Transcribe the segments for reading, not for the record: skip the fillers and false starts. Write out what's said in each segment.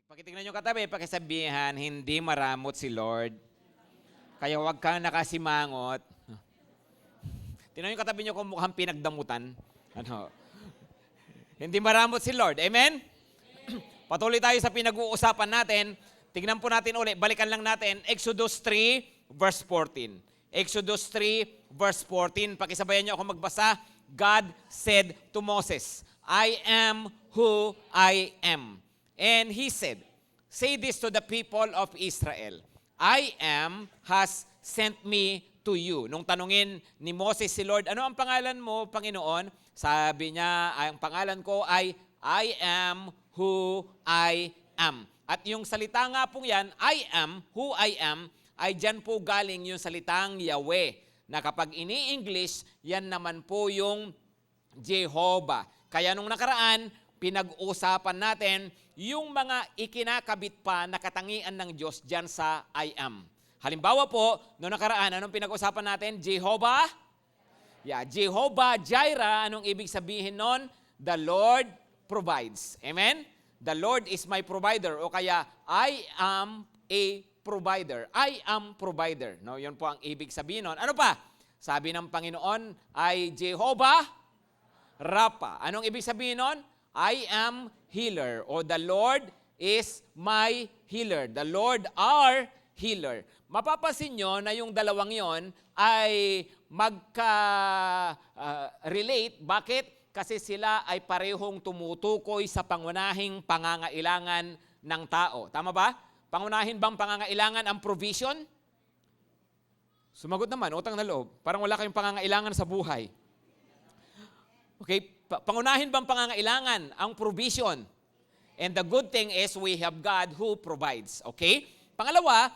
Pakitingnan nyo katabi, pakisabihan, hindi maramot si Lord. Kaya huwag kang nakasimangot. Tingnan nyo katabi nyo kung mukhang pinagdamutan. Ano? Hindi maramot si Lord. Amen? Patuloy tayo sa pinag-uusapan natin. Tingnan po natin ulit. Balikan lang natin. Exodus 3, verse 14. Exodus 3, verse 14. Pakisabayan nyo ako magbasa. God said to Moses, I am who I am. And he said, say this to the people of Israel, I am has sent me to you. Nung tanungin ni Moses si Lord, ano ang pangalan mo, Panginoon? Sabi niya, ang pangalan ko ay I am who I am. At yung salita nga pong yan, I am who I am, ay dyan po galing yung salitang Yahweh. Na kapag ini-English, yan naman po yung Jehovah. Kaya nung nakaraan, pinag-usapan natin yung mga ikinakabit pa na katangian ng Diyos dyan sa I am. Halimbawa po, nung nakaraan, anong pinag-usapan natin? Jehovah? Yeah, Jehovah Jireh, anong ibig sabihin nun? The Lord provides. Amen? The Lord is my provider. O kaya, I am a provider. I am provider. No, yun po ang ibig sabihin nun. Ano pa? Sabi ng Panginoon ay Jehovah Rapha. Anong ibig sabihin nun? I am healer. O the Lord is my healer. The Lord our healer. Mapapansin nyo na yung dalawang yon ay magka-relate. Bakit? Kasi sila ay parehong tumutukoy sa pangunahing pangangailangan ng tao. Tama ba? Pangunahin bang pangangailangan ang provision? Sumagot naman, utang na loob. Parang wala kayong pangangailangan sa buhay. Okay, pangunahin bang pangangailangan ang provision? And the good thing is we have God who provides. Okay? Pangalawa,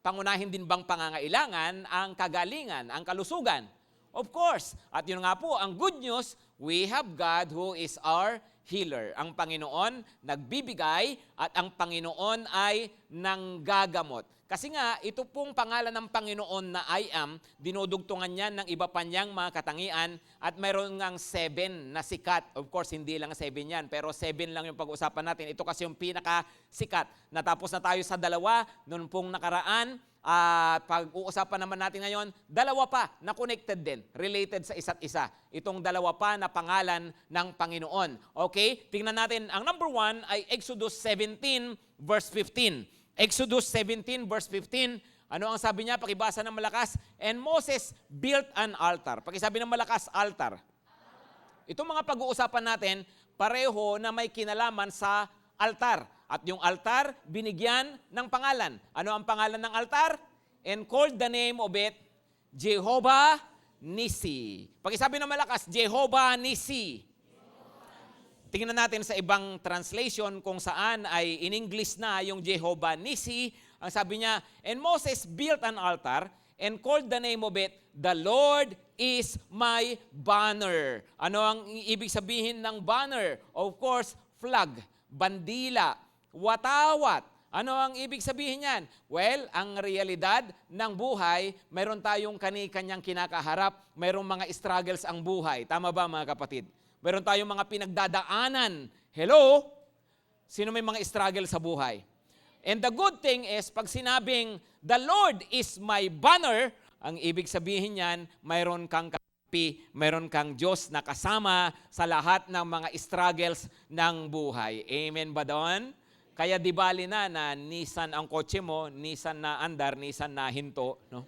pangunahin din bang pangangailangan ang kagalingan, ang kalusugan? Of course. At yun nga po, ang good news, we have God who is our healer. Ang Panginoon nagbibigay at ang Panginoon ay nanggagamot. Kasi nga, ito pong pangalan ng Panginoon na I am, dinudugtungan niya ng iba pa niyang mga katangian at mayroon ngang 7 na sikat. Of course, hindi lang 7 yan, pero 7 lang yung pag-usapan natin. Ito kasi yung pinakasikat. Natapos na tayo sa 2, noon pong nakaraan. Pag-uusapan naman natin ngayon, 2 pa na connected din, related sa isa't isa. Itong 2 pa na pangalan ng Panginoon. Okay? Tingnan natin, ang number 1 ay Exodus 17 verse 15. Exodus 17 verse 15, ano ang sabi niya? Pakibasa ng malakas. And Moses built an altar. Pakisabi ng malakas, altar. Itong mga pag-uusapan natin, pareho na may kinalaman sa altar. At yung altar, binigyan ng pangalan. Ano ang pangalan ng altar? And called the name of it, Jehovah Nissi. Pakisabi ng malakas, Jehovah Nissi. Tingnan natin sa ibang translation kung saan ay in English na yung Jehovah Nissi. Ang sabi niya, and Moses built an altar and called the name of it, the Lord is my banner. Ano ang ibig sabihin ng banner? Of course, flag, bandila, watawat. Ano ang ibig sabihin niyan? Well, ang realidad ng buhay, mayroon tayong kani-kanyang kinakaharap, mayroong mga struggles ang buhay. Tama ba mga kapatid? Meron tayong mga pinagdadaanan. Hello? Sino may mga struggle sa buhay? And the good thing is, pag sinabing, the Lord is my banner, ang ibig sabihin niyan, mayroon kang kapi, mayroon kang Diyos na kasama sa lahat ng mga struggles ng buhay. Amen ba doon? Kaya di bali na Nissan ang kotse mo, Nissan na andar, Nissan na hinto. No?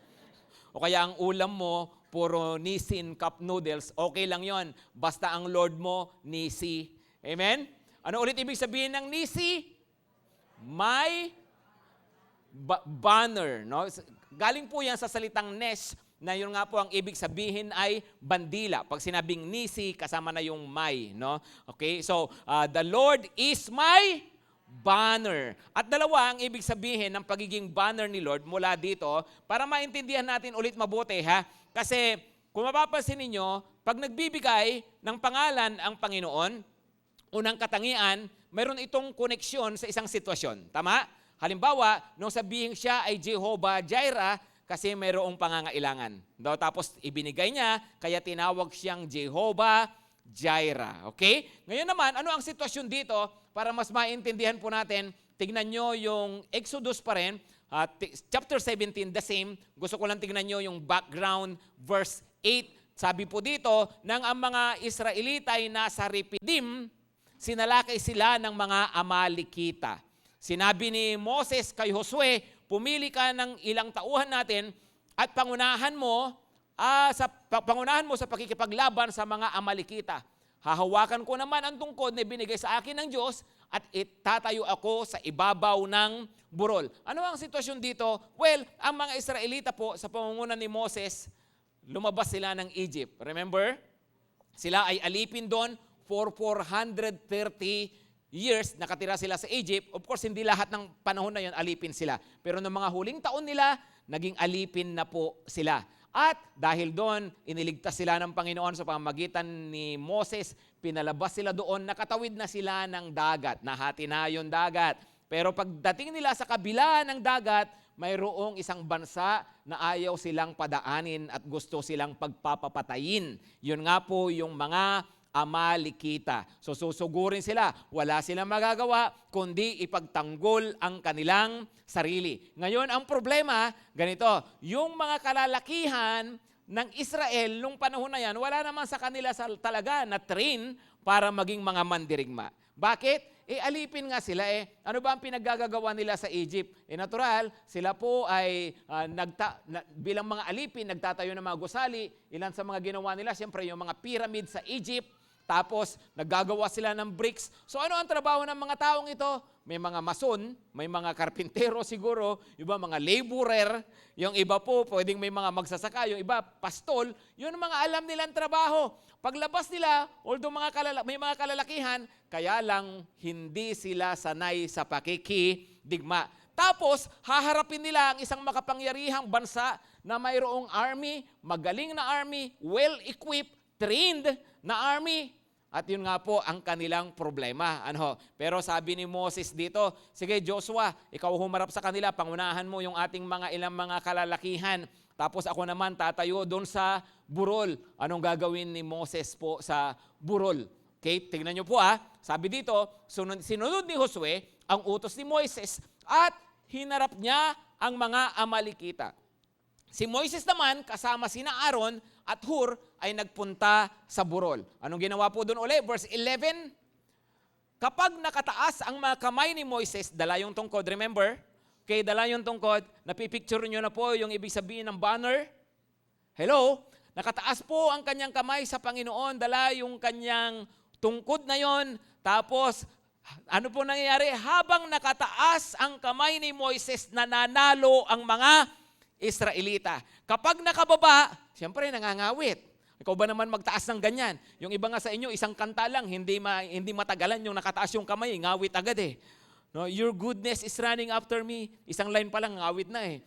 O kaya ang ulam mo, puro Nissin cup noodles, okay lang yon. Basta ang Lord mo, Nissi. Amen? Ano ulit ibig sabihin ng Nissi? My banner. No? Galing po yan sa salitang Nesh, na yun nga po ang ibig sabihin ay bandila. Pag sinabing Nissi, kasama na yung my. No? Okay, so the Lord is my banner. At 2 ang ibig sabihin ng pagiging banner ni Lord mula dito para maintindihan natin ulit mabuti ha. Kasi kung mapapansin ninyo, pag nagbibigay ng pangalan ang Panginoon, unang katangian, mayroon itong koneksyon sa isang sitwasyon. Tama? Halimbawa, nung sabihin siya ay Jehovah Jireh, kasi mayroong pangangailangan. Tapos ibinigay niya, kaya tinawag siyang Jehovah Jireh. Okay? Ngayon naman, ano ang sitwasyon dito para mas maintindihan po natin? Tignan nyo yung Exodus pa rin, chapter 17, the same. Gusto ko lang tignan nyo yung background, verse 8. Sabi po dito, nang ang mga Israelita ay nasa Refidim, sinalakay sila ng mga Amalekita. Sinabi ni Moses kay Josue, pumili ka ng ilang tauhan natin at pangunahan mo sa pakikipaglaban sa mga Amalekita. Hahawakan ko naman ang tungkod na binigay sa akin ng Diyos at itatayo ako sa ibabaw ng burol. Ano ang sitwasyon dito? Well, ang mga Israelita po sa pamumuno ni Moses, lumabas sila ng Egypt. Remember? Sila ay alipin doon for 430 years. Nakatira sila sa Egypt. Of course, hindi lahat ng panahon na yun alipin sila. Pero noong mga huling taon nila, naging alipin na po sila. At dahil doon, iniligtas sila ng Panginoon sa pamamagitan ni Moses, pinalabas sila doon, nakatawid na sila ng dagat, nahati na yung dagat. Pero pagdating nila sa kabila ng dagat, mayroong isang bansa na ayaw silang padaanin at gusto silang pagpapapatayin. Yun nga po yung mga Amalekita. So susugurin sila, wala silang magagawa kundi ipagtanggol ang kanilang sarili. Ngayon ang problema, ganito, yung mga kalalakihan ng Israel nung panahon na yan, wala naman sa kanila talaga na train para maging mga mandirigma. Bakit? Alipin nga sila Ano ba ang pinaggagawa nila sa Egypt? Natural, sila po ay bilang mga alipin, nagtatayo ng mga gusali. Ilan sa mga ginawa nila, siyempre yung mga pyramid sa Egypt. Tapos, naggagawa sila ng bricks. So ano ang trabaho ng mga taong ito? May mga mason, may mga karpintero siguro, iba mga laborer, yung iba po pwedeng may mga magsasaka, yung iba pastol, yun ang mga alam nilang trabaho. Paglabas nila, although may mga kalalakihan, kaya lang hindi sila sanay sa pakikidigma. Tapos, haharapin nila ang isang makapangyarihang bansa na mayroong army, magaling na army, well-equipped, trained na army. At yun nga po ang kanilang problema. Pero sabi ni Moses dito, sige Joshua, ikaw humarap sa kanila, pangunahan mo yung ating ilang mga kalalakihan. Tapos ako naman tatayo doon sa burol. Anong gagawin ni Moses po sa burol? Okay, tingnan nyo po Sabi dito, sinunod ni Josue ang utos ni Moises at hinarap niya ang mga Amalekita. Si Moises naman, kasama sina Aaron at Hur, ay nagpunta sa burol. Anong ginawa po doon uli? Verse 11, kapag nakataas ang mga kamay ni Moises, dala yung tungkod, remember? Okay, dala yung tungkod, napipicture nyo na po yung ibig sabihin ng banner. Hello? Nakataas po ang kanyang kamay sa Panginoon, dala yung kanyang tungkod na yon. Tapos, ano po nangyayari? Habang nakataas ang kamay ni Moises, nananalo ang mga Israelita. Kapag nakababa, siyempre nangangawit. Ikaw ba naman magtaas ng ganyan? Yung iba nga sa inyo, isang kanta lang, hindi matagalan yung nakataas yung kamay, ngawit agad No, your goodness is running after me. Isang line pa lang, ngawit na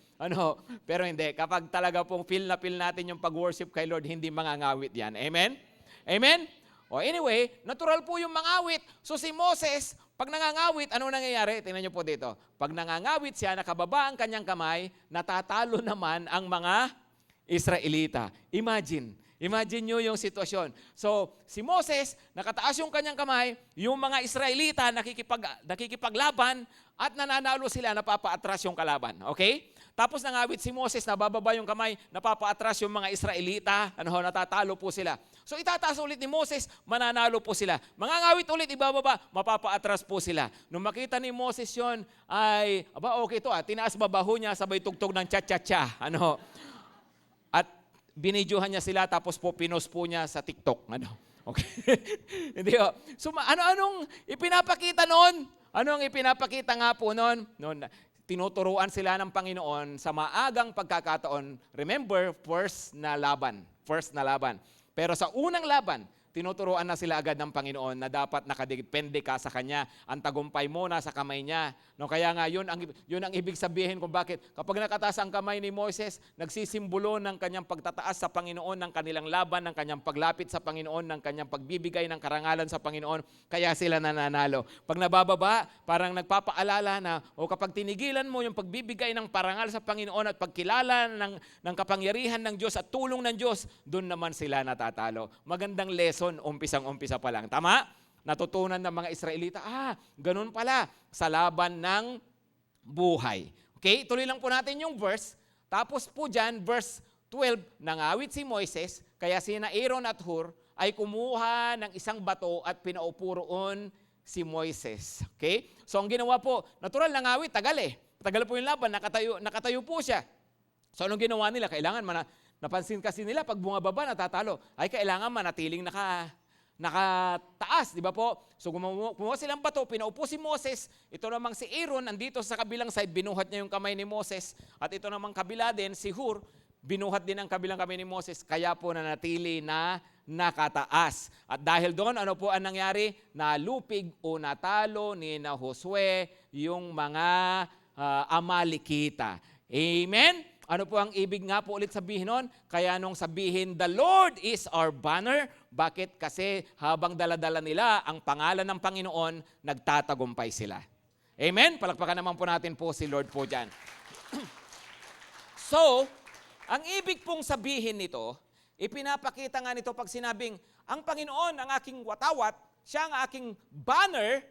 Pero hindi, kapag talaga pong feel natin yung pag-worship kay Lord, hindi mangangawit yan. Amen? Amen? Anyway, natural po yung mangawit. So si Moses, pag nangangawit, ano nangyayari? Tingnan niyo po dito. Pag nangangawit siya, nakababa ang kanyang kamay, natatalo naman ang mga Israelita. Imagine nyo yung sitwasyon. So, si Moses, nakataas yung kanyang kamay, yung mga Israelita nakikipaglaban at nananalo sila, napapaatras yung kalaban. Okay? Tapos nangawit si Moses, nabababa yung kamay, napapaatras yung mga Israelita, natatalo po sila. So itataas ulit ni Moses, mananalo po sila. Mangangawit ulit, ibababa, mapapaatras po sila. Nung makita ni Moses yon ay, okay to tinaas babaho niya, sabay tugtog ng cha-cha-cha. At binidyohan niya sila, tapos po pinost po niya sa TikTok. Okay. Hindi So anong ipinapakita noon? Ano ang ipinapakita nga po noon? Tinuturuan sila ng Panginoon sa maagang pagkakataon. Remember, first na laban. Pero sa unang laban, tinuturuan na sila agad ng Panginoon na dapat nakadepende ka sa Kanya. Ang tagumpay mo nasa kamay niya. Kaya nga, yun ang ibig sabihin kung bakit. Kapag nakataas ang kamay ni Moises, nagsisimbolo ng kanyang pagtataas sa Panginoon, ng kanilang laban, ng kanyang paglapit sa Panginoon, ng kanyang pagbibigay ng karangalan sa Panginoon. Kaya sila nananalo. Pag nabababa, parang nagpapaalala na, kapag tinigilan mo yung pagbibigay ng parangal sa Panginoon at pagkilala ng kapangyarihan ng Diyos at tulong ng Diyos, doon naman sila natatalo. Magandang lesson lesson, umpisang-umpisa pa lang. Tama? Natutunan ng mga Israelita, ganun pala sa laban ng buhay. Okay, tuloy lang po natin yung verse. Tapos po dyan, verse 12, nangawit si Moises, kaya sina Aaron at Hur ay kumuha ng isang bato at pinaupo roon si Moises. Okay? So ang ginawa po, natural nangawit, tagal eh. Tagal po yung laban, nakatayo po siya. So anong ginawa nila? Kailangan, napansin kasi nila, pag bumababa, natatalo. Ay kailangan manatiling nakataas, di ba po? So kumuha silang bato, pinaupo si Moses, ito namang si Aaron, andito sa kabilang side, binuhat niya yung kamay ni Moses, at ito namang kabila din, si Hur, binuhat din ang kabilang kamay ni Moses, kaya po nanatili na nakataas. At dahil doon, ano po ang nangyari? Nalupig o natalo ni na Josue yung mga Amalekita. Amen? Ano po ang ibig nga po ulit sabihin nun? Kaya nung sabihin, the Lord is our banner. Bakit? Kasi habang daladala nila ang pangalan ng Panginoon, nagtatagumpay sila. Amen? Palakpakan naman po natin po si Lord po dyan. So, ang ibig pong sabihin nito, ipinapakita nga nito pag sinabing, ang Panginoon ang aking watawat, siya ang aking banner,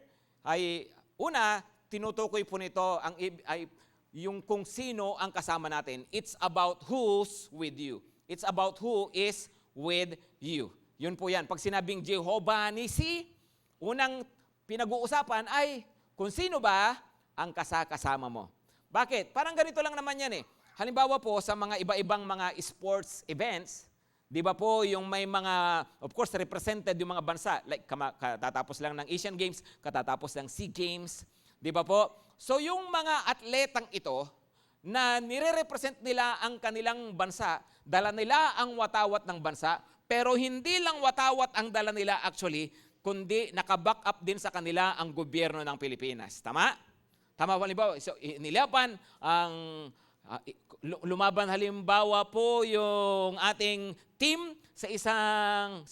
ay una, tinutukoy po nito ay yung kung sino ang kasama natin. It's about who's with you. It's about who is with you. Yun po yan. Pag sinabing Jehovah Nisi, unang pinag-uusapan ay kung sino ba ang kasama mo. Bakit? Parang ganito lang naman yan eh. Halimbawa po sa mga iba-ibang mga sports events, di ba po yung may mga, of course, represented yung mga bansa. Like katatapos lang ng Asian Games, katatapos ng SEA Games, di ba po? So yung mga atletang ito, na nire-represent nila ang kanilang bansa, dala nila ang watawat ng bansa, pero hindi lang watawat ang dala nila actually, kundi nakaback up din sa kanila ang gobyerno ng Pilipinas. Tama? Tama ba? Halimbawa, so, nilaban ang lumaban halimbawa po yung ating team sa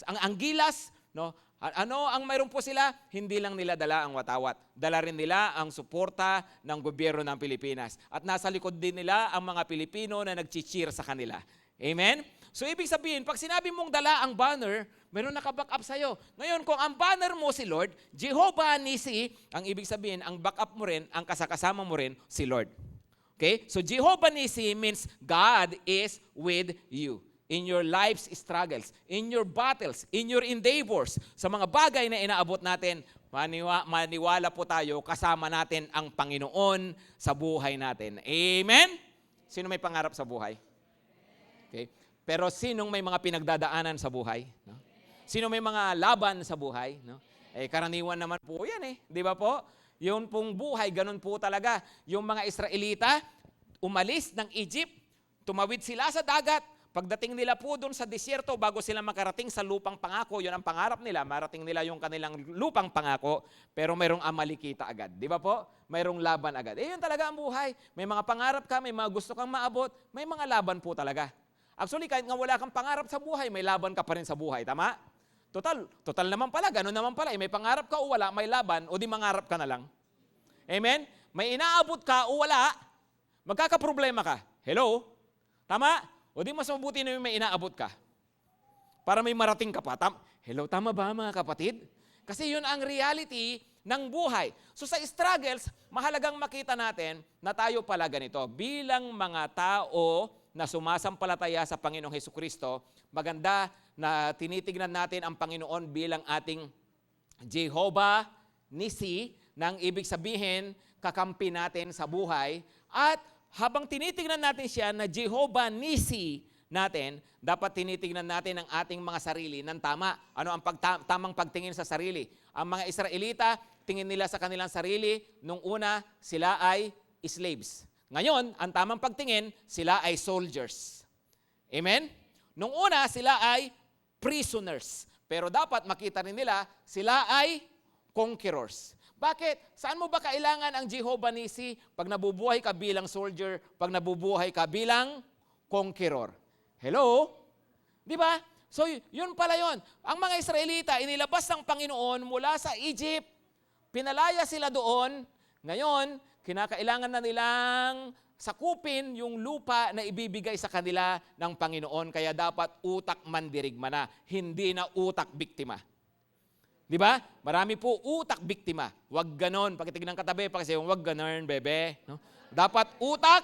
ang Gilas, no? Ano ang mayroon po sila? Hindi lang nila dala ang watawat. Dala rin nila ang suporta ng gobyerno ng Pilipinas. At nasa likod din nila ang mga Pilipino na nag-cheer sa kanila. Amen? So ibig sabihin, pag sinabi mong dala ang banner, mayroon naka-back up sa'yo. Ngayon, kung ang banner mo si Lord, Jehovah Nisi, ang ibig sabihin, ang back up mo rin, ang kasama mo rin, si Lord. Okay? So Jehovah Nisi means God is with you. In your life's struggles, in your battles, in your endeavors, sa mga bagay na inaabot natin, maniwala po tayo, kasama natin ang Panginoon sa buhay natin. Amen? Sino may pangarap sa buhay? Okay. Pero sinong may mga pinagdadaanan sa buhay? No? Sino may mga laban sa buhay? No? Karaniwan naman po yan eh. Di ba po? Yung pong buhay, ganun po talaga. Yung mga Israelita, umalis ng Egypt, tumawid sila sa dagat. Pagdating nila po doon sa disyerto, bago sila makarating sa lupang pangako, yun ang pangarap nila, marating nila yung kanilang lupang pangako, pero mayroong Amalekita agad. Di ba po? Mayroong laban agad. Yun talaga ang buhay. May mga pangarap ka, may mga gusto kang maabot, may mga laban po talaga. Actually, kahit nga wala kang pangarap sa buhay, may laban ka pa rin sa buhay. Tama? Total naman pala, gano'n naman pala. May pangarap ka o wala, may laban, o di mangarap ka na lang. Amen? May inaabot ka o wala, magkakaproblema ka. Hello? Tama? O di mas mabuti na yung may inaabot ka. Para may marating ka pa. Hello, tama ba mga kapatid? Kasi yun ang reality ng buhay. So sa struggles, mahalagang makita natin na tayo pala ganito. Bilang mga tao na sumasampalataya sa Panginoong Hesukristo, maganda na tinitignan natin ang Panginoon bilang ating Jehovah Nisi, nang ibig sabihin, kakampi natin sa buhay. At habang tinitingnan natin siya na Jehovah Nisi natin, dapat tinitingnan natin ang ating mga sarili ng tama. Ano ang tamang pagtingin sa sarili? Ang mga Israelita, tingin nila sa kanilang sarili, nung una, sila ay slaves. Ngayon, ang tamang pagtingin, sila ay soldiers. Amen? Nung una, sila ay prisoners. Pero dapat makita rin nila, sila ay conquerors. Bakit? Saan mo ba kailangan ang Jehovah Nisi? Pag nabubuhay ka bilang soldier, pag nabubuhay ka bilang conqueror. Hello? Di ba? So, yun pala yun. Ang mga Israelita, inilabas ng Panginoon mula sa Egypt. Pinalaya sila doon. Ngayon, kinakailangan na nilang sakupin yung lupa na ibibigay sa kanila ng Panginoon. Kaya dapat utak mandirigma na, hindi na utak biktima. Di ba? Marami po utak biktima. Huwag ganon. Pakitignan katabi, pakisayong huwag ganon, bebe. No? Dapat utak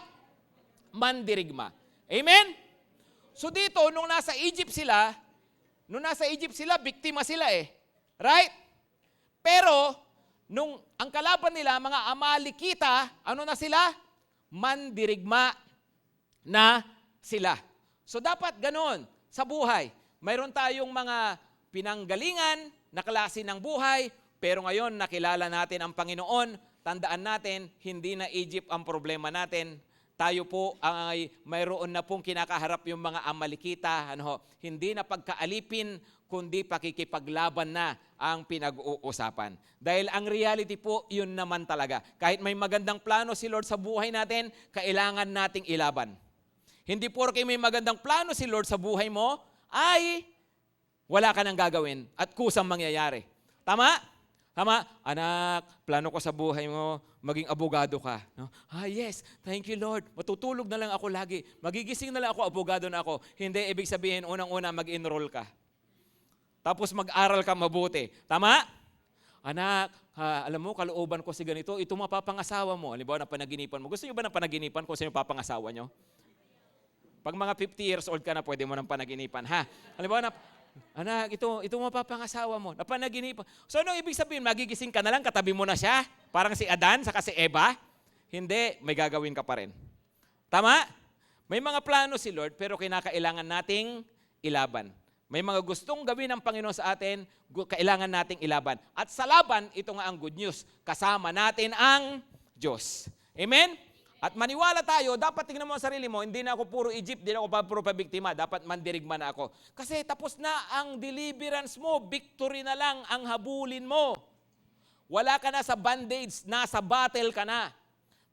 mandirigma. Amen? So dito, nung nasa Egypt sila, biktima sila eh. Right? Pero, nung ang kalaban nila, mga Amalekita, ano na sila? Mandirigma na sila. So dapat ganon sa buhay. Mayroon tayong mga pinanggalingan na klase ng buhay, pero ngayon nakilala natin ang Panginoon. Tandaan natin, hindi na Egypt ang problema natin. Tayo po ay mayroon na pong kinakaharap yung mga Amalekita. Hindi na pagkaalipin, kundi pakikipaglaban na ang pinag-uusapan. Dahil ang reality po, yun naman talaga. Kahit may magandang plano si Lord sa buhay natin, kailangan nating ilaban. Hindi porke may magandang plano si Lord sa buhay mo, ay wala ka nang gagawin at kusang mangyayari. Tama? Tama? Anak, plano ko sa buhay mo, maging abogado ka. No? Yes, thank you Lord. Matutulog na lang ako lagi. Magigising na lang ako, abogado na ako. Hindi, ibig sabihin, unang-una mag-enroll ka. Tapos mag-aral ka mabuti. Tama? Anak, alam mo, kalooban ko si ganito, ito mapapangasawa mo. Halimbawa, na panaginipan mo. Gusto nyo ba ng panaginipan kung sino papangasawa nyo? Pag mga 50 years old ka na, pwede mo ng panaginipan. Ha? Halimbawa, anak, ito mapapangasawa mo. Napanaginipan. So, anong ibig sabihin? Magigising ka na lang, katabi mo na siya. Parang si Adan, saka si Eva. Hindi, may gagawin ka pa rin. Tama? May mga plano si Lord, pero kinakailangan nating ilaban. May mga gustong gawin ng Panginoon sa atin, kailangan nating ilaban. At sa laban, ito nga ang good news. Kasama natin ang Diyos. Amen? At maniwala tayo, dapat tingnan mo ang sarili mo, hindi na ako puro Egypt, hindi na ako puro pabiktima, dapat mandirigma na ako. Kasi tapos na ang deliverance mo, victory na lang ang habulin mo. Wala ka na sa bondage, nasa battle ka na.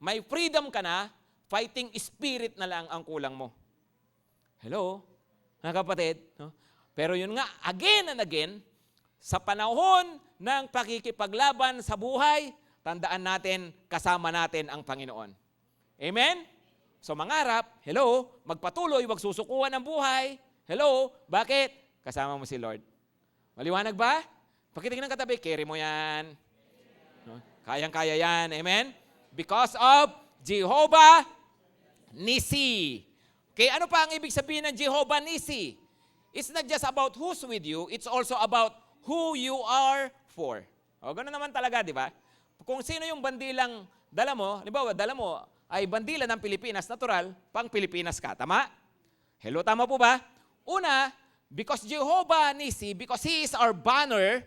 May freedom ka na, fighting spirit na lang ang kulang mo. Hello? Mga kapatid? No? Pero yun nga, again and again, sa panahon ng pakikipaglaban sa buhay, tandaan natin, kasama natin ang Panginoon. Amen? So mangarap, hello, magpatuloy, wag susukuan ang buhay. Hello, bakit? Kasama mo si Lord. Maliwanag ba? Pakitingin ng katabi, carry mo yan. No? Kayang-kaya yan. Amen? Because of Jehovah Nisi. Okay, ano pa ang ibig sabihin ng Jehovah Nisi? It's not just about who's with you, it's also about who you are for. O, ganoon naman talaga, di ba? Kung sino yung bandilang dala mo, halimbawa, dala mo ay bandila ng Pilipinas, natural, pang Pilipinas ka. Tama? Hello, tama po ba? Una, because Jehovah Nisi, because He is our banner,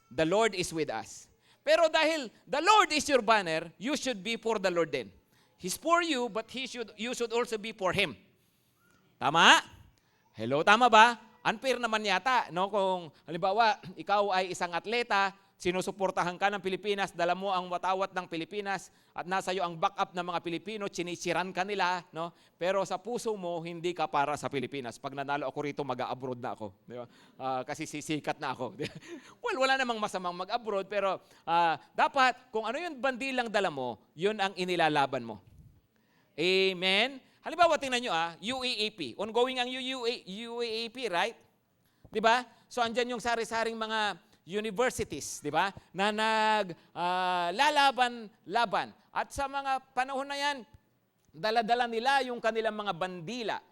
the Lord is with us. Pero dahil the Lord is your banner, you should be for the Lord din. He's for you, but you should also be for Him. Tama? Hello, tama ba? Unfair naman yata, no? Kung halimbawa, ikaw ay isang atleta, sinusuportahan ka ng Pilipinas, dala mo ang watawat ng Pilipinas, at nasa iyo ang backup ng mga Pilipino, sinisiran ka nila, no? Pero sa puso mo, hindi ka para sa Pilipinas. Pag nanalo ako rito, mag-abroad na ako. Di ba? Kasi sisikat na ako. Well, wala namang masamang mag-abroad, pero dapat, kung ano yung bandilang dala mo, yun ang inilalaban mo. Amen? Halimbawa, tingnan nyo UAAP. Ongoing ang UAAP, right? Di ba? So, andyan yung sari-saring mga universities, di ba? Na naglalaban-laban. At sa mga panahon na yan, dala-dala nila yung kanilang mga bandila.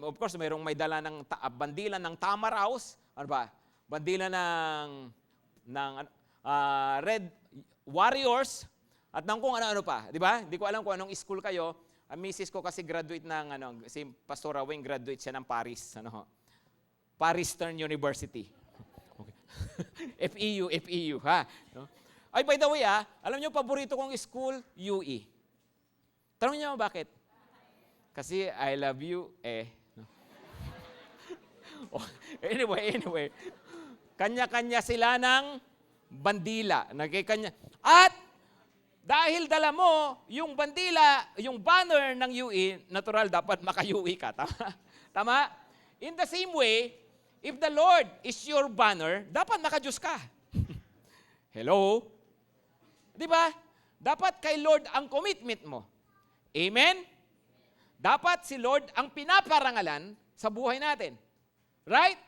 Of course, may dala ng bandila ng Tamaraos. Ano ba? Bandila ng Red Warriors. At ng kung ano-ano pa. Di ba? Hindi ko alam kung anong school kayo. Ang misis ko kasi graduate ng, si Pastor Awing graduate siya ng Paris. Paris Stern University. Okay. FEU, ha? No? Ay, by the way, alam niyo, paborito kong school, UE. Tanong niyo bakit? Kasi I love you, No? Anyway. Kanya-kanya sila ng bandila. At dahil dala mo yung bandila, yung banner ng UE, natural dapat maka-UE ka. Tama? Tama? In the same way, if the Lord is your banner, dapat maka-Diyos ka. Hello? Di ba? Dapat kay Lord ang commitment mo. Amen? Dapat si Lord ang pinaparangalan sa buhay natin. Right?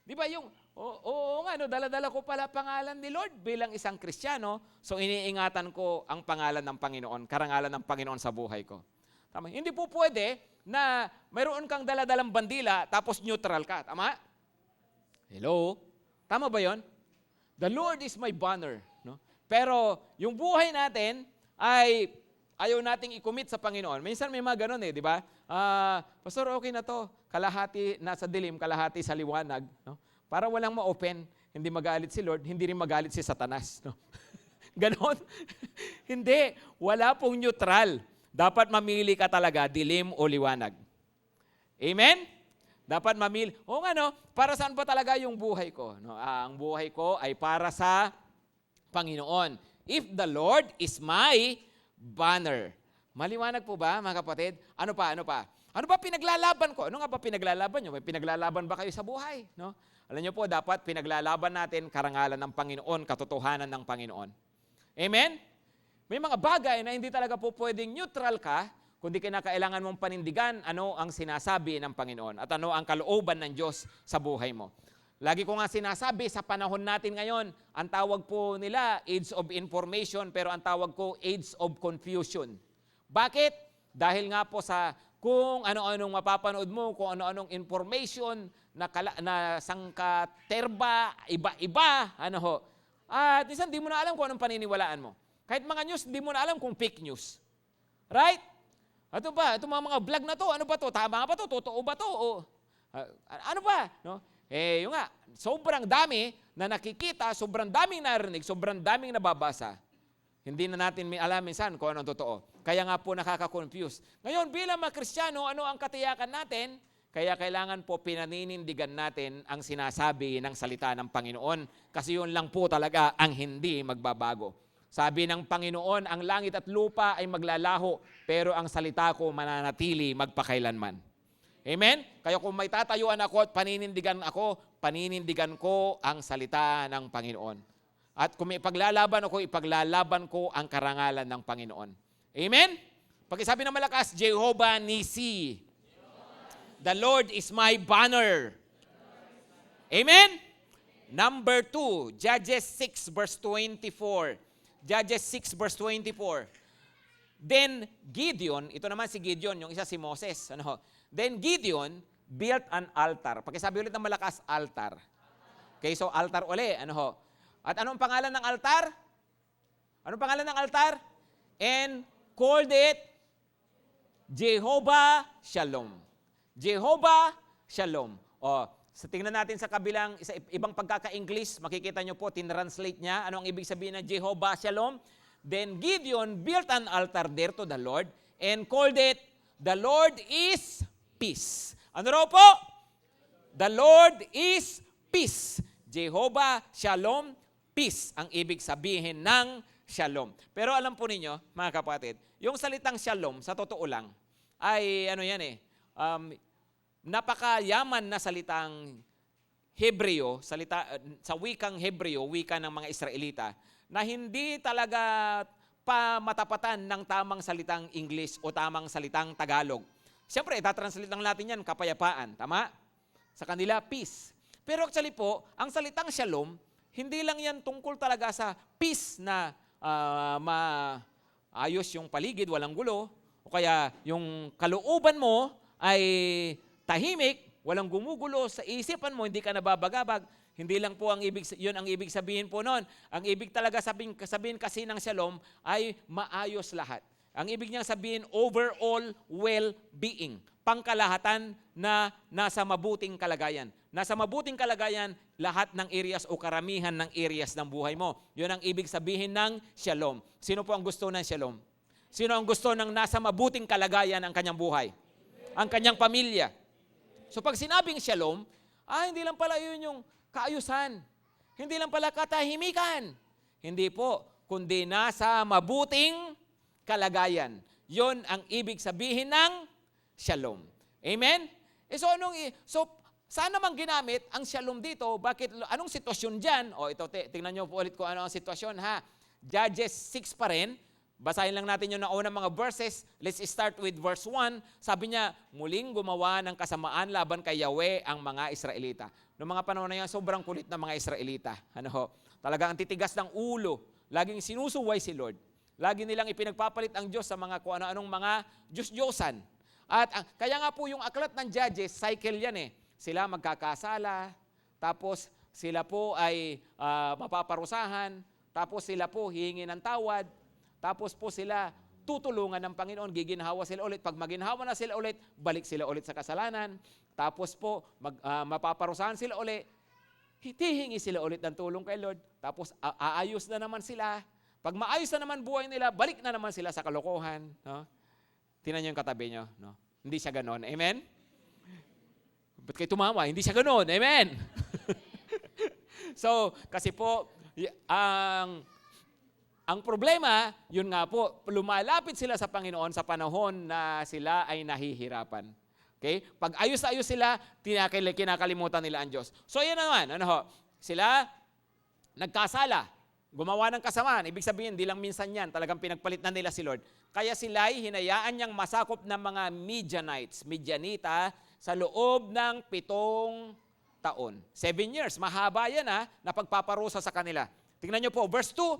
Di ba yung, oo nga, no, dala-dala ko pala pangalan ni Lord bilang isang Kristiyano, so iniingatan ko ang pangalan ng Panginoon, karangalan ng Panginoon sa buhay ko. Tama? Hindi po pwede na mayroon kang dala-dalang bandila tapos neutral ka. Tama? Hello? Tama ba yon? The Lord is my banner. No? Pero yung buhay natin ay ayaw nating i-commit sa Panginoon. Minsan may mga ganun di ba? Pastor, okay na to. Kalahati nasa dilim, kalahati sa liwanag. No? Para walang ma-open, hindi magalit si Lord, hindi rin magalit si Satanas. No? Ganon? Hindi. Wala pong neutral. Dapat mamili ka talaga, dilim o liwanag. Amen? Dapat mamili. O nga no, para saan ba talaga yung buhay ko? No? Ang buhay ko ay para sa Panginoon. If the Lord is my banner. Maliwanag po ba, mga kapatid? Ano pa? Ano ba pinaglalaban ko? Ano nga ba pinaglalaban nyo? May pinaglalaban ba kayo sa buhay? No? Alam nyo po, dapat pinaglalaban natin karangalan ng Panginoon, katotohanan ng Panginoon. Amen? May mga bagay na hindi talaga po pwedeng neutral ka, kundi kinakailangan mong panindigan ano ang sinasabi ng Panginoon at ano ang kalooban ng Diyos sa buhay mo. Lagi ko nga sinasabi, sa panahon natin ngayon, ang tawag po nila, age of information, pero ang tawag ko, age of confusion. Bakit? Dahil nga po sa kung ano-anong mapapanood mo, kung ano-anong information na sangkaterba, iba-iba, At minsan, di mo na alam kung anong paniniwalaan mo. Kahit mga news, di mo na alam kung fake news. Right? Ito ba? Itong mga vlog na to, ano ba to? Tama ba to? Totoo ba to? Ano ba? No? Yung nga, sobrang dami na nakikita, sobrang daming narinig, sobrang daming nababasa. Hindi na natin alam minsan kung anong totoo. Kaya nga po nakaka-confuse. Ngayon, bilang mga Kristiyano, ano ang katiyakan natin? Kaya kailangan po pinaninindigan natin ang sinasabi ng salita ng Panginoon. Kasi yun lang po talaga ang hindi magbabago. Sabi ng Panginoon, ang langit at lupa ay maglalaho, pero ang salita ko mananatili magpakailanman. Amen? Kaya kung may tatayuan ako at paninindigan ko ang salita ng Panginoon. At kung may ipaglalaban ako, ipaglalaban ko ang karangalan ng Panginoon. Amen? Pagkasabi ng malakas, Jehovah Nisi. The Lord is my banner. Amen? Number 2, Judges 6 verse 24. Judges 6 verse 24. Then Gideon, ito naman si Gideon, yung isa si Moses. Then Gideon built an altar. Pakisabi ulit ng malakas, altar. Okay, so altar uli. At anong pangalan ng altar? Anong pangalan ng altar? And called it Jehovah Shalom. Jehovah Shalom. So tingnan natin sa kabilang, ibang pagkaka-English, makikita nyo po, tinranslate niya. Ano ang ibig sabihin ng Jehovah Shalom? Then Gideon built an altar there to the Lord and called it, The Lord is Peace. Ano raw po? The Lord is Peace. Jehovah Shalom, Peace ang ibig sabihin ng Shalom. Pero alam po ninyo, mga kapatid, yung salitang Shalom, sa totoo lang, ay napakayaman na salitang Hebreo, sa wikang Hebreo, wika ng mga Israelita, na hindi talaga pamatapatan ng tamang salitang English o tamang salitang Tagalog. Siyempre, itatranslate lang natin yan, kapayapaan. Tama? Sa kanila, peace. Pero actually po, ang salitang shalom, hindi lang yan tungkol talaga sa peace na maayos yung paligid, walang gulo, o kaya yung kalooban mo ay tahimik, walang gumugulo sa isipan mo, hindi ka nababagabag. Hindi lang po yun ang ibig sabihin po noon. Ang ibig talaga sabihin kasi ng shalom ay maayos lahat. Ang ibig niyang sabihin, overall well-being. Pangkalahatan na nasa mabuting kalagayan. Nasa mabuting kalagayan, lahat ng areas o karamihan ng areas ng buhay mo. Yun ang ibig sabihin ng shalom. Sino po ang gusto ng shalom? Sino ang gusto ng nasa mabuting kalagayan ang kanyang buhay? Ang kanyang pamilya. So pag sinabing shalom, hindi lang pala yun yung kaayusan. Hindi lang pala katahimikan. Hindi po, kundi nasa mabuting kalagayan. Yon ang ibig sabihin ng shalom. Amen? So saan naman ginamit ang shalom dito? Anong sitwasyon dyan? Ito, tingnan nyo po ulit kung ano ang sitwasyon, ha? Judges 6 pa rin, Basahin lang natin yung naunang mga verses. Let's start with verse 1. Sabi niya, muling gumawa ng kasamaan laban kay Yahweh ang mga Israelita. Noong mga panahon na yan, sobrang kulit ng mga Israelita. Talagang ang titigas ng ulo. Laging sinusuway si Lord. Lagi nilang ipinagpapalit ang Diyos sa mga kung ano-anong mga Diyos-Diyosan. At kaya nga po yung aklat ng Judges, cycle yan eh. Sila magkakasala, tapos sila po ay mapaparusahan, tapos sila po hihingi ng tawad, tapos po sila tutulungan ng Panginoon, giginhawa sila ulit. Pag maginhawa na sila ulit, balik sila ulit sa kasalanan. Tapos po, mapaparusahan sila ulit. Hihingi sila ulit ng tulong kay Lord. Tapos aayos na naman sila. Pag maayos na naman buhay nila, balik na naman sila sa kalokohan. No? Tingnan niyo yung katabi niyo. No? Hindi siya ganon. Amen? Ba't kayo tumawa? Hindi siya ganon. Amen? So, kasi po, ang problema, yun nga po, lumalapit sila sa Panginoon sa panahon na sila ay nahihirapan. Okay? Pag ayos-ayos sila, kinakalimutan nila ang Diyos. So, yan naman. Sila nagkasala, gumawa ng kasamaan. Ibig sabihin, di lang minsan yan, talagang pinagpalit na nila si Lord. Kaya sila ay hinayaan niyang masakop ng mga Midianita, sa loob ng 7 taon. 7 years, mahaba yan na pagpaparusa sa kanila. Tingnan niyo po, verse 2,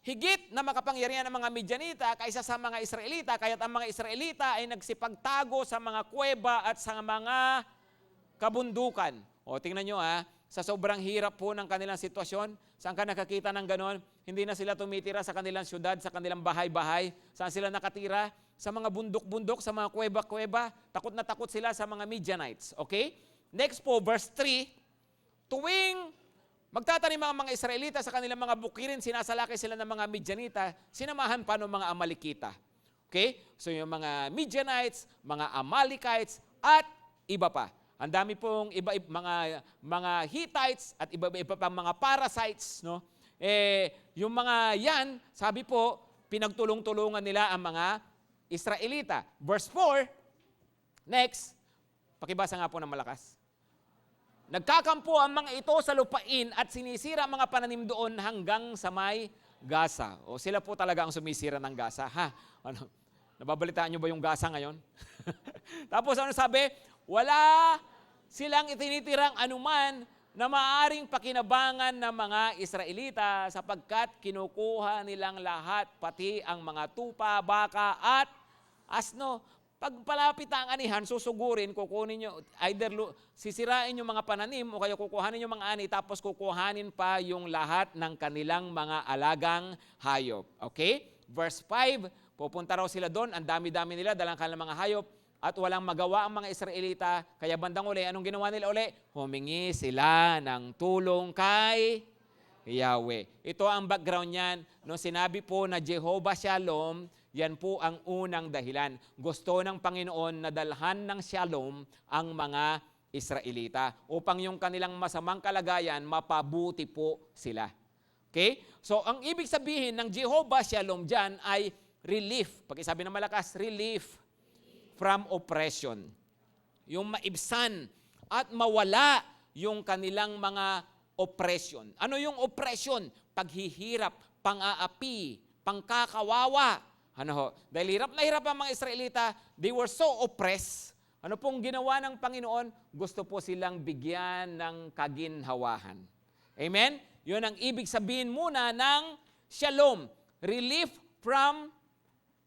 higit na makapangyarihan ng mga Midianita kaysa sa mga Israelita, kaya't ang mga Israelita ay nagsipagtago sa mga kuweba at sa mga kabundukan. O tingnan nyo sa sobrang hirap po ng kanilang sitwasyon, saan ka nakakita ng ganon? Hindi na sila tumitira sa kanilang syudad, sa kanilang bahay-bahay. Saan sila nakatira? Sa mga bundok-bundok, sa mga kuweba-kuweba. Takot na takot sila sa mga Midianites. Okay? Next po, verse 3, tuwing magtatanim ang mga Israelita sa kanilang mga bukirin, sinasalakay sila ng mga Midianita, sinamahan pa ng mga Amalekita. Okay? So yung mga Midianites, mga Amalekites, at iba pa. Ang dami pong mga Hittites at iba-iba pang mga parasites. No? Yung mga yan, sabi po, pinagtulong-tulungan nila ang mga Israelita. Verse 4, next, pakibasa nga po ng malakas. Nagkakampo ang mga ito sa lupain at sinisira ang mga pananim doon hanggang sa may Gaza. O sila po talaga ang sumisira ng Gaza. Nababalitaan nyo ba yung Gaza ngayon? Tapos ano sabi? Wala silang itinitirang anuman na maaaring pakinabangan ng mga Israelita sapagkat kinukuha nilang lahat, pati ang mga tupa, baka at asno. Pag palapit ang anihan, susugurin, kukunin nyo, either sisirain yung mga pananim o kaya kukuhanin yung mga ani, tapos kukuhanin pa yung lahat ng kanilang mga alagang hayop. Okay? Verse 5, pupunta raw sila doon, ang dami-dami nila, dalang kanilang mga hayop, at walang magawa ang mga Israelita, kaya bandang uli, anong ginawa nila uli? Humingi sila ng tulong kay Yahweh. Ito ang background niyan. No, sinabi po na Jehovah Shalom, yan po ang unang dahilan. Gusto ng Panginoon na dalhan ng shalom ang mga Israelita upang yung kanilang masamang kalagayan, mapabuti po sila. Okay? So, ang ibig sabihin ng Jehovah Shalom dyan ay relief. Pag-isabi ng malakas, relief from oppression. Yung maibsan at mawala yung kanilang mga oppression. Ano yung oppression? Paghihirap, pang-aapi, pangkakawawa. Dahil hirap na hirap ang mga Israelita, they were so oppressed. Ano pong ginawa ng Panginoon? Gusto po silang bigyan ng kaginhawahan. Amen? Yun ang ibig sabihin muna ng shalom, relief from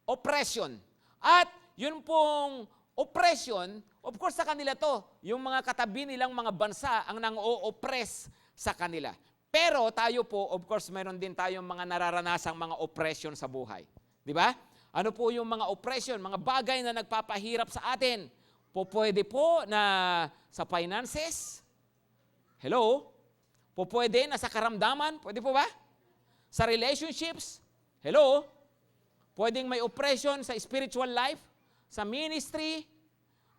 oppression. At yun pong oppression, of course sa kanila to, yung mga katabi nilang mga bansa ang nang-o-oppress sa kanila. Pero tayo po, of course, meron din tayong mga nararanasang mga oppression sa buhay. Di ba? Ano po yung mga oppression, mga bagay na nagpapahirap sa atin? Pwede po na sa finances. Hello? Pwede na sa karamdaman. Pwede po ba? Sa relationships. Hello? Pwedeng may oppression sa spiritual life, sa ministry.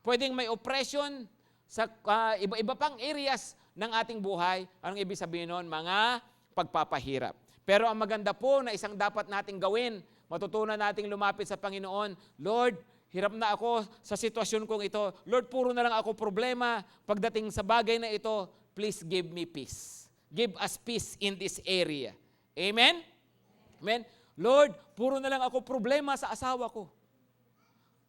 Pwedeng may oppression sa iba-iba pang areas ng ating buhay. Anong ibig sabihin nun? Mga pagpapahirap. Pero ang maganda po na isang dapat nating gawin, matutunan nating lumapit sa Panginoon. Lord, hirap na ako sa sitwasyon kong ito. Lord, puro na lang ako problema. Pagdating sa bagay na ito, please give me peace. Give us peace in this area. Amen? Amen? Lord, puro na lang ako problema sa asawa ko.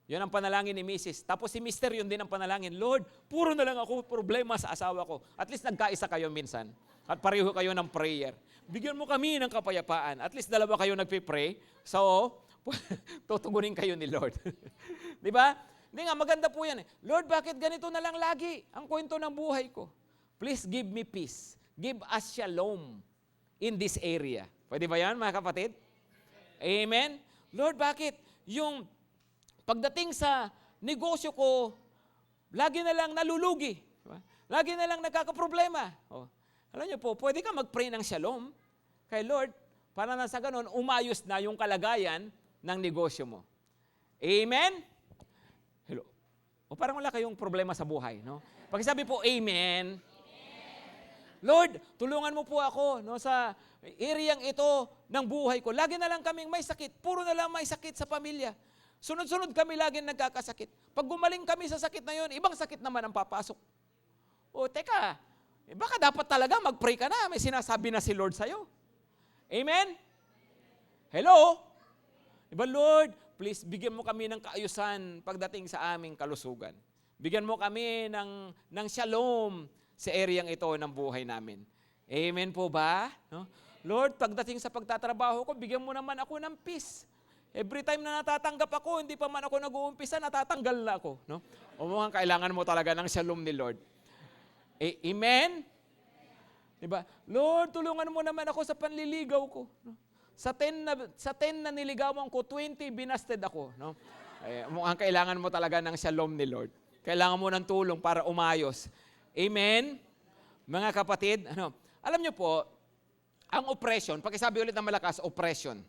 Yun ang panalangin ni Mrs. Tapos si Mr. yun din ang panalangin, Lord, puro na lang ako problema sa asawa ko. At least nagkaisa kayo minsan. At pareho kayo ng prayer. Bigyan mo kami ng kapayapaan. At least dalawa kayo nagpipray. So, tutugunin kayo ni Lord. Di ba? Hindi nga, maganda po yan. Lord, bakit ganito na lang lagi ang kwento ng buhay ko? Please give me peace. Give us shalom in this area. Pwede ba yan, mga kapatid? Amen? Lord, bakit? Yung pagdating sa negosyo ko, lagi na lang nalulugi. Diba? Lagi na lang nagkakaproblema. Oh. Alam niyo po, pwede ka mag-pray ng shalom kay Lord para na sa ganun, umayos na yung kalagayan ng negosyo mo. Amen? Hello. O parang wala kayong problema sa buhay, no? Pakisabi po, Amen. Lord, tulungan mo po ako no, sa areang ito ng buhay ko. Lagi na lang kaming may sakit. Puro na lang may sakit sa pamilya. Sunod-sunod kami lagi nagkakasakit. Pag gumaling kami sa sakit na yun, ibang sakit naman ang papasok. O teka, baka dapat talaga mag-pray ka na. May sinasabi na si Lord sa'yo. Amen? Hello? Diba, Lord, please, bigyan mo kami ng kaayusan pagdating sa aming kalusugan. Bigyan mo kami ng shalom sa areang ito ng buhay namin. Amen po ba? No? Lord, pagdating sa pagtatrabaho ko, bigyan mo naman ako ng peace. Every time na natatanggap ako, hindi pa man ako nag-uumpisa, natatanggal na ako. No? O mukhang kailangan mo talaga ng shalom ni Lord. Amen? Diba? Lord, tulungan mo naman ako sa panliligaw ko. No? Sa 10 na niligawan ko, 20 binasted ako. No? Mukhang kailangan mo talaga ng shalom ni Lord. Kailangan mo ng tulong para umayos. Amen? Mga kapatid, alam niyo po, ang oppression, pakisabi ulit ng malakas, oppression.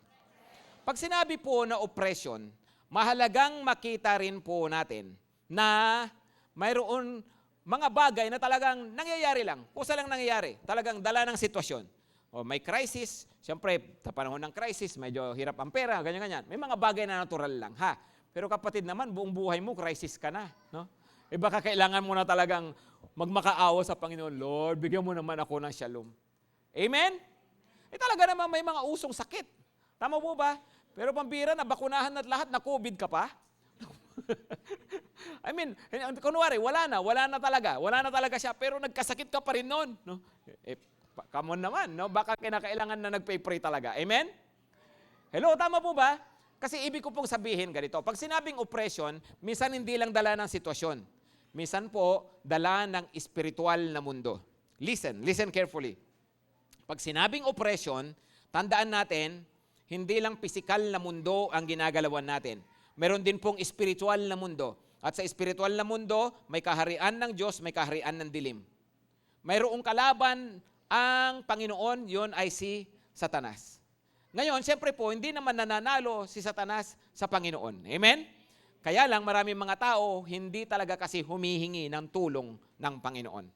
Pag sinabi po na oppression, mahalagang makita rin po natin na mayroon mga bagay na talagang nangyayari lang. Kusa lang nangyayari. Talagang dala ng sitwasyon. O may crisis, siyempre, sa panahon ng crisis, medyo hirap ang pera, ganyan-ganyan. May mga bagay na natural lang, ha? Pero kapatid naman, buong buhay mo, crisis ka na, no? Baka kailangan mo na talagang magmakaawa sa Panginoon, Lord, bigyan mo naman ako ng shalom. Amen? Talaga naman may mga usong sakit. Tama po ba? Pero pambira na, bakunahan at lahat, na COVID ka pa. I mean, kunwari, wala na talaga siya, pero nagkasakit ka pa rin noon. No? Come on naman, no? Baka kinakailangan na nagpay-pray talaga. Amen? Hello, tama po ba? Kasi ibig ko pong sabihin ganito, pag sinabing oppression, minsan hindi lang dala ng sitwasyon. Minsan po, dala ng espiritual na mundo. Listen carefully. Pag sinabing oppression, tandaan natin, hindi lang pisikal na mundo ang ginagalawan natin. Meron din pong espiritual na mundo. At sa espiritual na mundo, may kaharian ng Diyos, may kaharian ng dilim. Mayroong kalaban ang Panginoon, yon ay si Satanas. Ngayon, siyempre po, hindi naman nananalo si Satanas sa Panginoon. Amen? Kaya lang, maraming mga tao, hindi talaga kasi humihingi ng tulong ng Panginoon.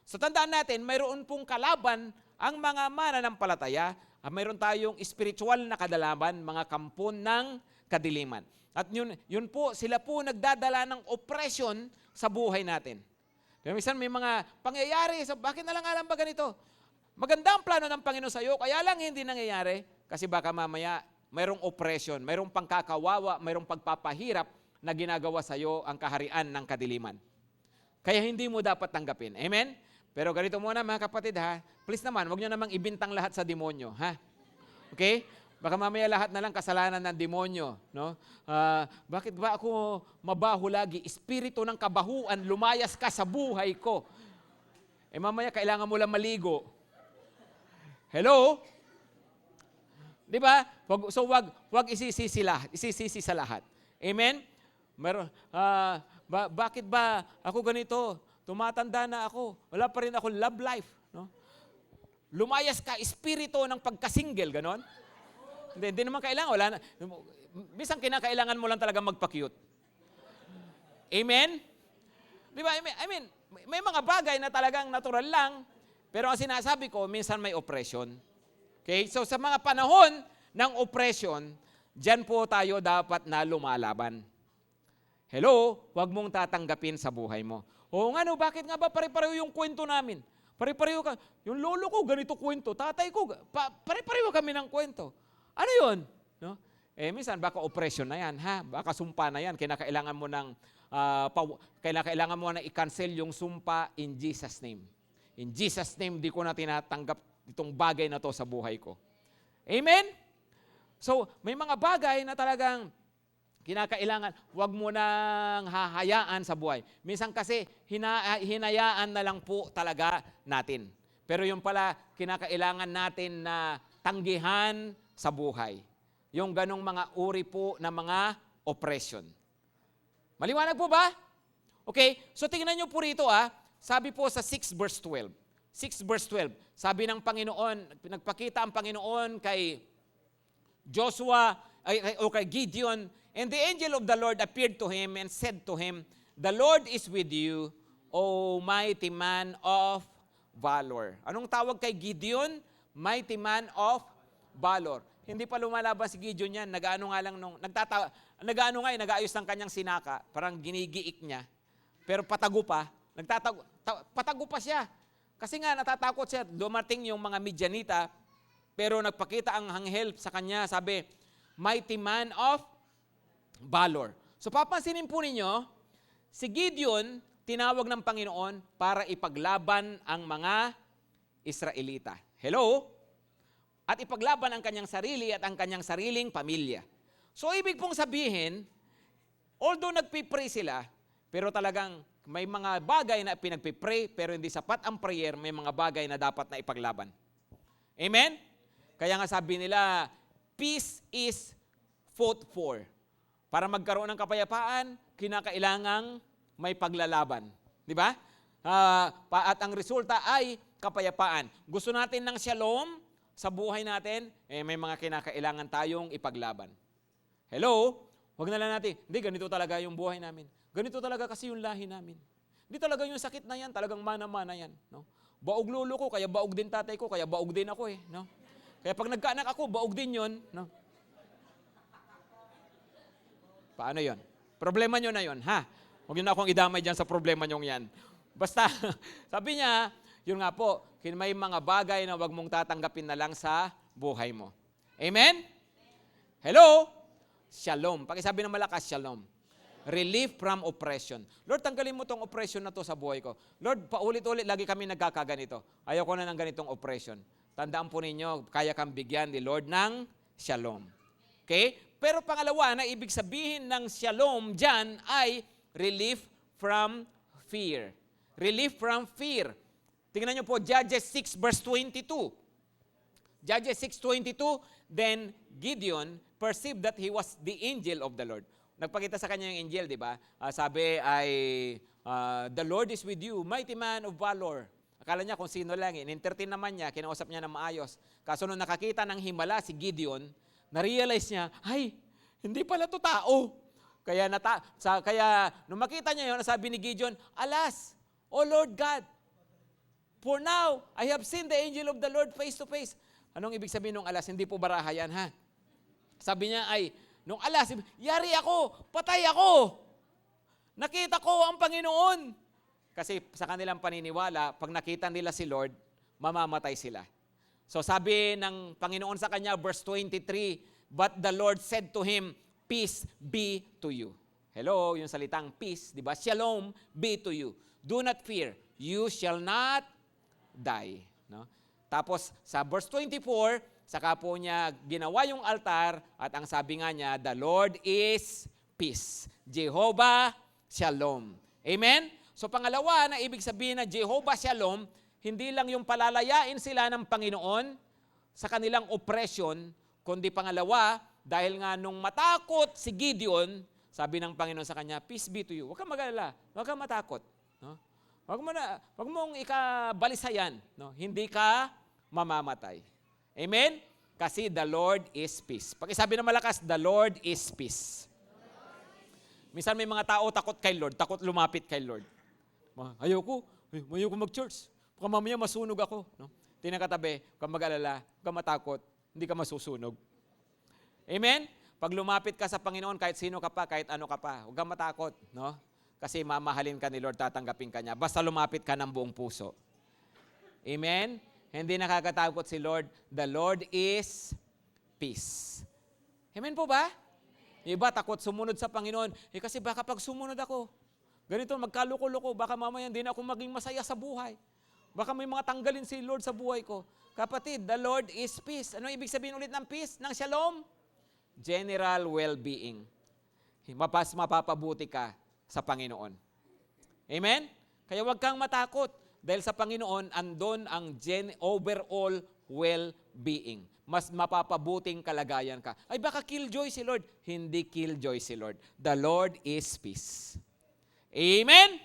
So tandaan natin, mayroon pong kalaban ang mga mananampalataya, mayroon tayong spiritual na kadalaban, mga kampon ng kadiliman. At yun po, sila po nagdadala ng oppression sa buhay natin. Minsan may mga pangyayari, bakit na lang alam ba ganito? Maganda ang plano ng Panginoon sa iyo, kaya lang hindi nangyayari, kasi baka mamaya mayroong oppression, mayroong pangkakawawa, mayroong pagpapahirap na ginagawa sa iyo ang kaharian ng kadiliman. Kaya hindi mo dapat tanggapin. Amen? Pero ganito muna mga kapatid ha, please naman, huwag nyo namang ibintang lahat sa demonyo. Ha? Okay? Baka mamaya lahat na lang kasalanan ng demonyo. No? Bakit ba ako mabaho lagi? Espiritu ng kabahuan, lumayas ka sa buhay ko. Mamaya kailangan mo lang maligo. Hello? Di ba? So wag isisisi sa lahat. Amen? Bakit ba ako ganito? Tumatanda na ako. Wala pa rin ako love life. No? Lumayas ka, espiritu ng pagka-single, ganon? Hindi naman kailangan. Wala na. Minsan kinakailangan mo lang talaga magpa-cute. Amen? Di ba? I mean, may mga bagay na talagang natural lang, pero ang sinasabi ko, minsan may oppression. Okay? So sa mga panahon ng oppression, dyan po tayo dapat na lumalaban. Hello? Huwag mong tatanggapin sa buhay mo. Oo nga no, bakit nga ba pare-pareho yung kwento namin? Pare-pareho ka. Yung lolo ko, ganito kwento. Tatay ko, pare-pareho kami ng kwento. Ano yun? No? Minsan baka oppression na yan, ha? Baka sumpa na yan. Kailangan mo na i-cancel yung sumpa in Jesus' name. In Jesus' name, di ko na tinatanggap itong bagay na to sa buhay ko. Amen? So, may mga bagay na talagang kinakailangan, huwag mo nang hahayaan sa buhay. Minsan kasi, hinayaan na lang po talaga natin. Pero yung pala, kinakailangan natin na tanggihan sa buhay. Yung ganong mga uri po na mga oppression. Maliwanag po ba? Okay, so tingnan nyo po rito sabi po sa 6 verse 12. 6 verse 12, sabi ng Panginoon, nagpakita ang Panginoon kay Joshua, o kay Gideon, and the angel of the Lord appeared to him and said to him, "The Lord is with you, O mighty man of valor." Anong tawag kay Gideon? Mighty man of valor. Hindi pa lumalaban si Gideon yan. Nag-aayos ng kanyang sinaka. Parang ginigiik niya. Pero patago pa. Patago pa siya. Kasi nga natatakot siya. Dumating yung mga Midianita, pero nagpakita ang anghel sa kanya. Sabi, mighty man of valor. So papansinin po ninyo, si Gideon, tinawag ng Panginoon para ipaglaban ang mga Israelita. Hello? At ipaglaban ang kanyang sarili at ang kanyang sariling pamilya. So ibig pong sabihin, although nagpipray sila, pero talagang may mga bagay na pinagpipray, pero hindi sapat ang prayer, may mga bagay na dapat na ipaglaban. Amen? Kaya nga sabi nila, peace is fought for. Para magkaroon ng kapayapaan, kinakailangang may paglalaban. Di ba? At ang resulta ay kapayapaan. Gusto natin ng shalom sa buhay natin, may mga kinakailangan tayong ipaglaban. Hello? Huwag na lang natin, hindi, ganito talaga yung buhay namin. Ganito talaga kasi yung lahi namin. Hindi talaga yung sakit na yan, talagang mana-mana yan. No? Baog lolo ko, kaya baog din tatay ko, kaya baog din ako no? Kaya pag nagkaanak ako, baog din yun. No? Paano yon? Problema nyo na yon, ha? Huwag nyo na akong idamay dyan sa problema nyo yan. Basta, sabi niya, yun nga po, may mga bagay na huwag mong tatanggapin na lang sa buhay mo. Amen? Hello? Shalom. Pakisabi ng malakas, shalom. Relief from oppression. Lord, tanggalin mo tong oppression na to sa buhay ko. Lord, paulit-ulit lagi kami nagkakaganito. Ayoko na ng ganitong oppression. Tandaan po ninyo, kaya kang bigyan ni Lord ng shalom. Okay? Pero pangalawa na ibig sabihin ng shalom dyan ay relief from fear. Relief from fear. Tingnan nyo po, Judges 6 verse 22. Judges 6:22, then Gideon perceived that he was the angel of the Lord. Nagpakita sa kanya yung angel, di ba? Sabi ay, the Lord is with you, mighty man of valor. Akala niya kung sino lang. In-entertain naman niya, kinausap niya ng maayos. Kaso nung nakakita ng himala si Gideon, na-realize niya, ay, hindi pala to tao. Kaya nung makita niya yun, sabi ni Gideon, alas, O Lord God, for now, I have seen the angel of the Lord face to face. Anong ibig sabihin ng alas? Hindi po baraha yan, ha? Sabi niya ay, nung alas, yari ako, patay ako. Nakita ko ang Panginoon. Kasi sa kanilang paniniwala, pag nakita nila si Lord, mamamatay sila. So sabi ng Panginoon sa kanya, verse 23, but the Lord said to him, peace be to you. Hello, yung salitang peace, di ba? Shalom be to you. Do not fear, you shall not die. No? Tapos sa verse 24, saka po niya ginawa yung altar at ang sabi nga niya, the Lord is peace. Jehovah Shalom. Amen? So pangalawa na ibig sabihin na Jehovah Shalom, hindi lang yung palalayain sila ng Panginoon sa kanilang oppression, kundi pangalawa, dahil nga nung matakot si Gideon, sabi ng Panginoon sa kanya, peace be to you. Huwag kang mag-alala, huwag kang matakot. No? Huwag mong ikabalisayan. No? Hindi ka mamamatay. Amen? Kasi the Lord is peace. Pag isabi na malakas, the Lord is peace. Minsan may mga tao takot kay Lord, takot lumapit kay Lord. Ayoko mag-church. Baka mamaya masunog ako. No? Tinakatabi, huwag kang mag-alala, huwag kang matakot, hindi ka masusunog. Amen? Pag lumapit ka sa Panginoon, kahit sino ka pa, kahit ano ka pa, huwag kang matakot. No? Kasi mamahalin ka ni Lord, tatanggapin ka niya. Basta lumapit ka ng buong puso. Amen? Hindi nakakatakot si Lord. The Lord is peace. Amen po ba? Yung iba takot sumunod sa Panginoon. Kasi baka pag sumunod ako, ganito, magkaluko-luko, baka mamaya hindi na ako maging masaya sa buhay. Baka may mga tanggalin si Lord sa buhay ko. Kapatid, the Lord is peace. Ano ibig sabihin ulit ng peace? Ng shalom? General well-being. Mapapabuti ka sa Panginoon. Amen? Kaya huwag kang matakot dahil sa Panginoon andon ang overall well-being. Mas mapapabuting kalagayan ka. Ay baka killjoy si Lord. Hindi killjoy si Lord. The Lord is peace. Amen?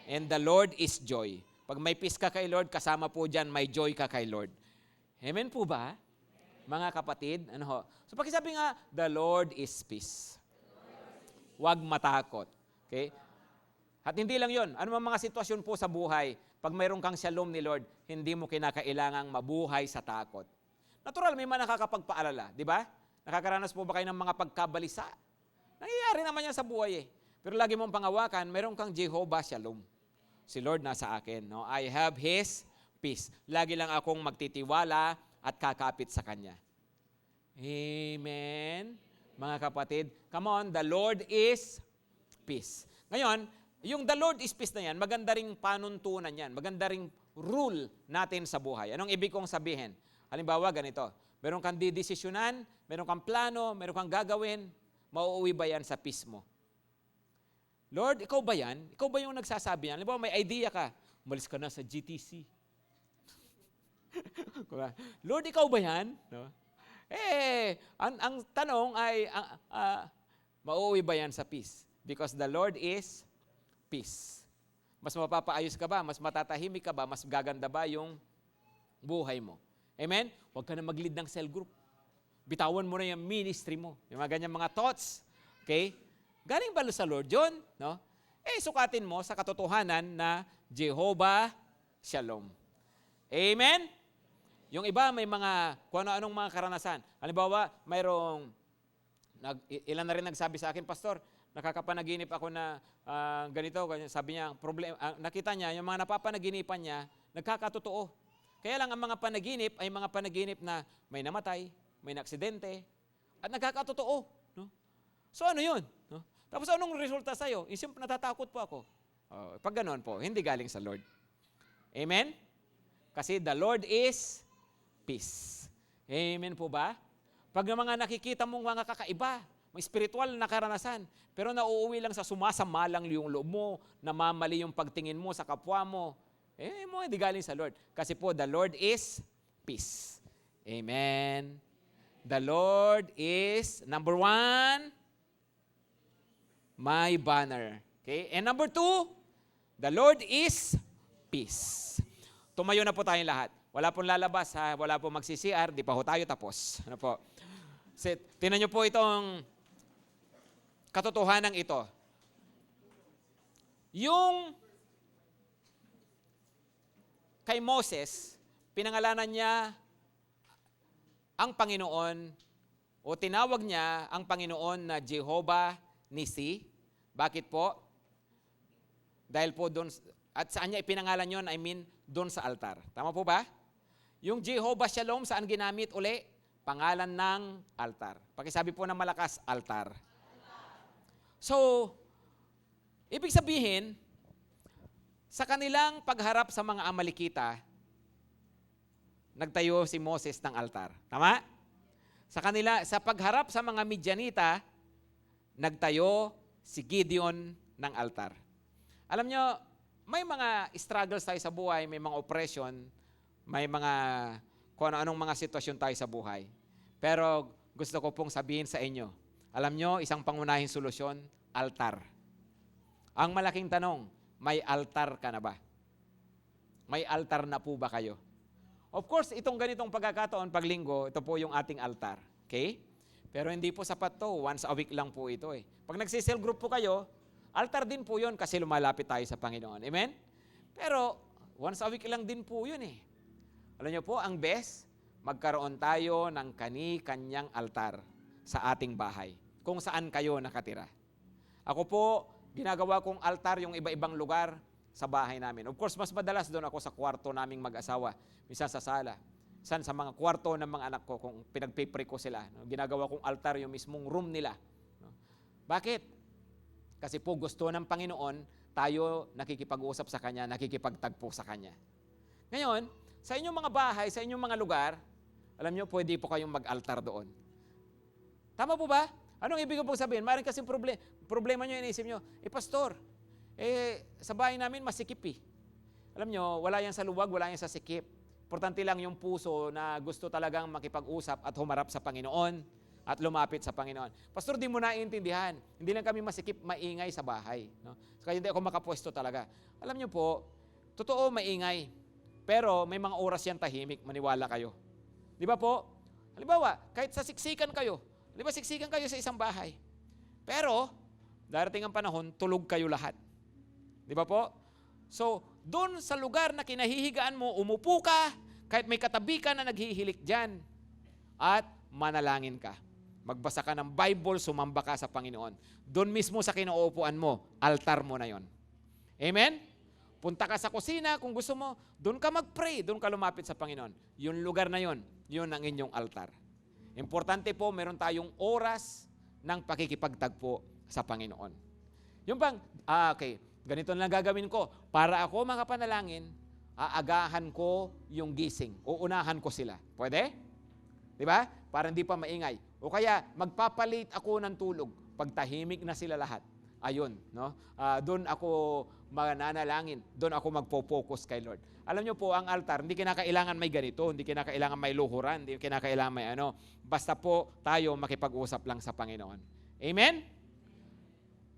And the Lord is joy. Pag may peace ka kay Lord, kasama po dyan, may joy ka kay Lord. Amen po ba? Mga kapatid, ano ho? So pakisabi nga, the Lord is peace. Huwag matakot. Okay? At hindi lang yon. Ano mga sitwasyon po sa buhay, pag mayroon kang shalom ni Lord, hindi mo kinakailangang mabuhay sa takot. Natural, may mga nakakapagpaalala, di ba? Nakakaranas po ba kayo ng mga pagkabalisa? Nangyayari naman yan sa buhay eh. Pero lagi mong pangawakan, mayroon kang Jehovah Shalom. Si Lord nasa akin. No? I have His peace. Lagi lang akong magtitiwala at kakapit sa Kanya. Amen. Mga kapatid, come on, the Lord is peace. Ngayon, yung the Lord is peace na yan, maganda ring panuntunan yan. Maganda ring rule natin sa buhay. Anong ibig kong sabihin? Halimbawa, ganito. Meron kang didesisyonan, meron kang plano, meron kang gagawin, mauuwi ba yan sa peace mo? Lord, ikaw ba yan? Ikaw ba yung nagsasabi yan? Halimbawa, may idea ka. Umalis ka na sa GTC. Lord, ikaw ba yan? No? Ang tanong ay, mauuwi ba yan sa peace? Because the Lord is peace. Mas mapapaayos ka ba? Mas matatahimik ka ba? Mas gaganda ba yung buhay mo? Amen? Huwag ka na mag-lead ng cell group. Bitawan mo na yung ministry mo. Yung mga ganyan mga thoughts. Okay? Galing ba sa Lord yun? No? Sukatin mo sa katotohanan na Jehovah Shalom. Amen? Yung iba may mga, kung ano-anong mga karanasan. Halimbawa, mayroong, ilan na rin nagsabi sa akin, Pastor, nakakapanaginip ako na ganito, sabi niya, nakita niya, yung mga napapanaginipan niya, nagkakatotoo. Kaya lang ang mga panaginip ay mga panaginip na may namatay, may naaksidente, at nagkakatotoo. No? So ano yun? No? Tapos anong resulta sa'yo? Isip, natatakot po ako. Pag ganoon po, hindi galing sa Lord. Amen? Kasi the Lord is peace. Amen po ba? Pag mga nakikita mong mga kakaiba, may spiritual na karanasan, pero nauuwi lang sa sumasama lang yung loob mo, namamali yung pagtingin mo sa kapwa mo, hindi galing sa Lord. Kasi po, the Lord is peace. Amen. The Lord is, number 1, my banner. Okay? And number 2, the Lord is peace. Tumayo na po tayong lahat. Wala pong lalabas, ha? Wala pong magsi-CR, di pa ho tayo tapos. Ano po? Tingnan niyo po itong katotohanan ito. Yung kay Moses, pinangalanan niya ang Panginoon o tinawag niya ang Panginoon na Jehovah Nisi. Bakit po? Dahil po doon, at saan niya ipinangalan yun? I mean, doon sa altar. Tama po ba? Yung Jehovah Shalom, saan ginamit uli? Pangalan ng altar. Pakisabi po ng malakas, altar. So, ibig sabihin, sa kanilang pagharap sa mga Amalekita, nagtayo si Moses ng altar. Tama? Sa pagharap sa mga Midianita, nagtayo si Gideon ng altar. Alam nyo, may mga struggles tayo sa buhay, may mga oppression, may mga kung anong mga sitwasyon tayo sa buhay. Pero gusto ko pong sabihin sa inyo, alam nyo, isang pangunahing solusyon, altar. Ang malaking tanong, may altar ka na ba? May altar na po ba kayo? Of course, itong ganitong pagkakataon, paglinggo, ito po yung ating altar. Okay? Pero hindi po sapat to. Once a week lang po ito eh. Pag nagsisel group po kayo, altar din po yun kasi lumalapit tayo sa Panginoon. Amen? Pero once a week lang din po yun eh. Alam niyo po, ang best, magkaroon tayo ng kani-kanyang altar sa ating bahay. Kung saan kayo nakatira. Ako po, ginagawa kong altar yung iba-ibang lugar sa bahay namin. Of course, mas madalas doon ako sa kwarto naming mag-asawa, minsan sa sala. Sa mga kwarto ng mga anak ko, kung pinagpipray ko sila, no? Ginagawa kong altar yung mismong room nila. No? Bakit? Kasi po gusto ng Panginoon, tayo nakikipag-usap sa Kanya, nakikipagtagpo sa Kanya. Ngayon, sa inyong mga bahay, sa inyong mga lugar, alam nyo, pwede po kayong mag-altar doon. Tama po ba? Anong ibig ko sabihin? Maring kasi problema nyo, iniisip nyo, pastor, sa bahay namin masikip eh. Alam nyo, wala yan sa luwag, wala yan sa sikip. Importante lang yung puso na gusto talagang makipag-usap at humarap sa Panginoon at lumapit sa Panginoon. Pastor, di mo naiintindihan. Hindi lang kami masikip, maingay sa bahay. No? Kaya hindi ako makapwesto talaga. Alam nyo po, totoo maingay. Pero may mga oras yan tahimik, maniwala kayo. Di ba po? Halimbawa, kahit sa siksikan kayo, di ba siksikan kayo sa isang bahay. Pero, darating ang panahon, tulog kayo lahat. Di ba po? So, doon sa lugar na kinahihigaan mo, umupo ka, kahit may katabi ka na naghihilik dyan, at manalangin ka. Magbasa ka ng Bible, sumamba ka sa Panginoon. Doon mismo sa kinauupuan mo, altar mo na yon. Amen? Punta ka sa kusina kung gusto mo, doon ka mag-pray, doon ka lumapit sa Panginoon. Yung lugar na yon, yun ang inyong altar. Importante po, meron tayong oras ng pakikipagtagpo sa Panginoon. Yung bang, okay, ganito na gagawin ko. Para ako makapanalangin, aagahan ko yung gising. Uunahan ko sila. Pwede? Di ba? Para hindi pa maingay. O kaya, magpapalit ako ng tulog. Pagtahimik na sila lahat. Ayun, no? Doon ako mananalangin. Doon ako magpo-focus kay Lord. Alam nyo po, ang altar, hindi kinakailangan may ganito, hindi kinakailangan may luhuran, hindi kinakailangan may ano. Basta po tayo makipag-usap lang sa Panginoon. Amen?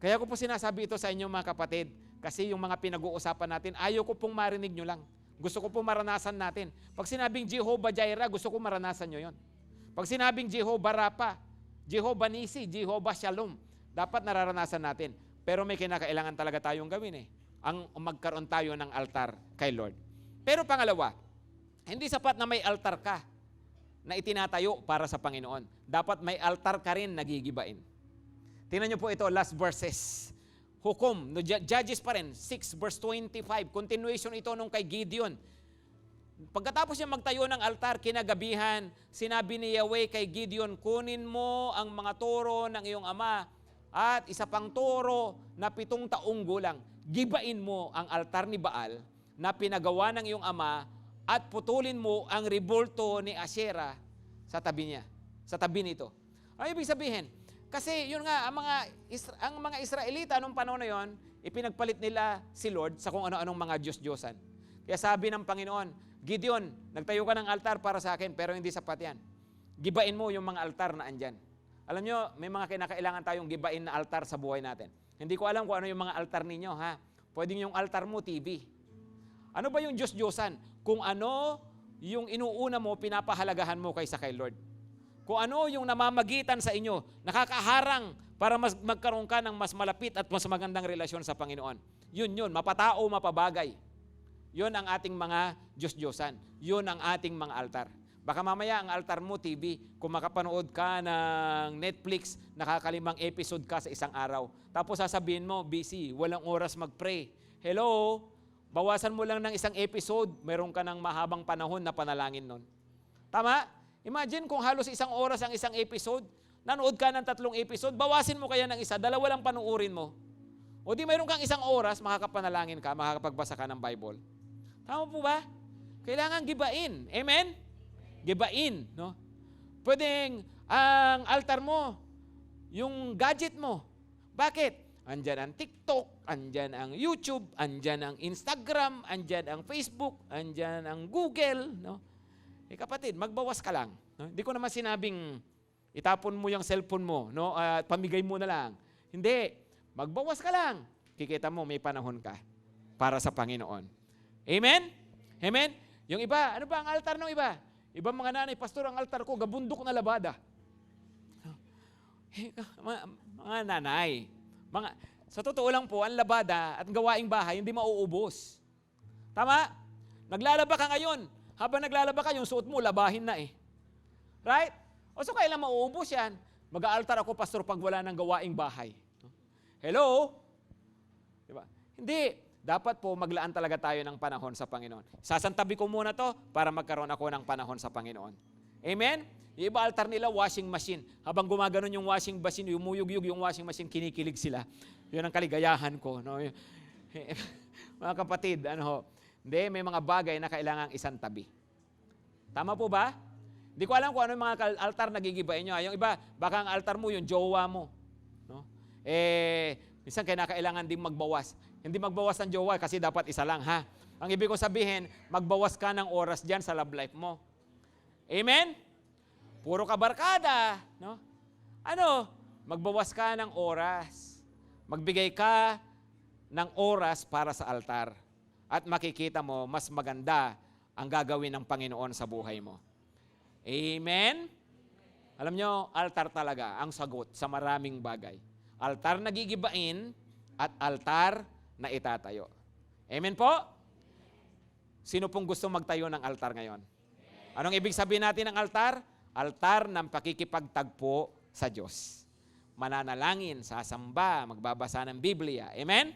Kaya ko po sinasabi ito sa inyo mga kapatid, kasi yung mga pinag-uusapan natin, ayaw ko pong marinig nyo lang. Gusto ko pong maranasan natin. Pag sinabing Jehovah Jireh, gusto ko maranasan nyo yon. Pag sinabing Jehovah Rapha, Jehovah Nisi, Jehovah Shalom, dapat nararanasan natin. Pero may kinakailangan talaga tayong gawin eh. Ang magkaroon tayo ng altar kay Lord. Pero pangalawa, hindi sapat na may altar ka na itinatayo para sa Panginoon. Dapat may altar ka rin nagigibain. Tingnan nyo po ito, last verses. Hukom, no, Judges pa rin, 6 verse 25. Continuation ito nung kay Gideon. Pagkatapos niya magtayo ng altar, kinagabihan, sinabi ni Yahweh kay Gideon, kunin mo ang mga toro ng iyong ama at isa pang toro na 7 taong gulang. Gibain mo ang altar ni Baal na pinagawa ng iyong ama at putulin mo ang rebulto ni Asherah sa tabi niya, sa tabi nito. Ano ibig sabihin? Kasi yun nga, ang mga Israelita noong panahon na yon, ipinagpalit nila si Lord sa kung ano-anong mga Diyos-Diyosan. Kaya sabi ng Panginoon, Gideon, nagtayo ka ng altar para sa akin, pero hindi sapat yan. Gibain mo yung mga altar na andyan. Alam nyo, may mga kinakailangan tayong gibain na altar sa buhay natin. Hindi ko alam kung ano yung mga altar ninyo, ha? Pwedeng yung altar mo, TV. Ano ba yung Diyos-Diyosan? Kung ano yung inuuna mo, pinapahalagahan mo kaysa kay Lord. Kung ano yung namamagitan sa inyo, nakakaharang para magkaroon ka ng mas malapit at mas magandang relasyon sa Panginoon. Yun, mapatao, mapabagay. Yun ang ating mga Diyos-Diyosan. Yun ang ating mga altar. Baka mamaya ang altar mo, TV, kung makapanood ka ng Netflix, nakakalimang episode ka sa isang araw. Tapos sasabihin mo, busy, walang oras mag-pray. Hello? Bawasan mo lang ng isang episode, meron ka ng mahabang panahon na panalangin nun. Tama? Imagine kung halos isang oras ang isang episode, nanood ka ng 3 episode, bawasin mo kaya ng isa, 2 lang panuurin mo. O di mayroon kang isang oras, makakapanalangin ka, makakapagbasa ka ng Bible. Tama po ba? Kailangan gibain. Amen? Gibain. No? Pwedeng ang altar mo, yung gadget mo. Bakit? Andyan ang TikTok, andyan ang YouTube, andyan ang Instagram, andyan ang Facebook, andyan ang Google. No? Kapatid, magbawas ka lang. No? Hindi ko naman sinabing itapon mo yung cellphone mo, no? At pamigay mo na lang. Hindi. Magbawas ka lang. Kikita mo, may panahon ka para sa Panginoon. Amen? Amen? Yung iba, ano ba ang altar ng iba? Ibang mga nanay, pastor, ang altar ko, gabundok na labada. Mga nanay, sa totoo lang po, ang labada at gawaing bahay, hindi mauubos. Tama? Naglalaba ka ngayon. Habang naglalaba ka, yung suot mo, labahin na eh. Right? O so kailan mauubos yan? Mag-aaltar ako, pastor, pag wala ng gawaing bahay. Hello? Diba? Hindi. dapat po maglaan talaga tayo ng panahon sa Panginoon. Sasantabi ko muna to para magkaroon ako ng panahon sa Panginoon. Amen? Yung iba altar nila, washing machine. Habang gumaganon yung washing machine, umuyug-yug yung washing machine, kinikilig sila. Yun ang kaligayahan ko. No? Mga kapatid, hindi, may mga bagay na kailangang isang tabi. Tama po ba? Hindi ko alam kung ano yung mga altar na gigibain nyo. Yung iba, baka ang altar mo, yung jowa mo. No? Minsan kailangan din magbawas. Hindi magbawas ng jowa kasi dapat isa lang, ha? Ang ibig ko sabihin, magbawas ka ng oras dyan sa love life mo. Amen? Puro ka barkada, no? Magbawas ka ng oras. Magbigay ka ng oras para sa altar. At makikita mo, mas maganda ang gagawin ng Panginoon sa buhay mo. Amen? Alam nyo, altar talaga ang sagot sa maraming bagay. Altar na gigibain at altar na itatayo. Amen po? Sino pong gusto magtayo ng altar ngayon? Anong ibig sabihin natin ng altar? Altar ng pakikipagtagpo sa Diyos. Mananalangin, sasamba, magbabasa ng Biblia. Amen?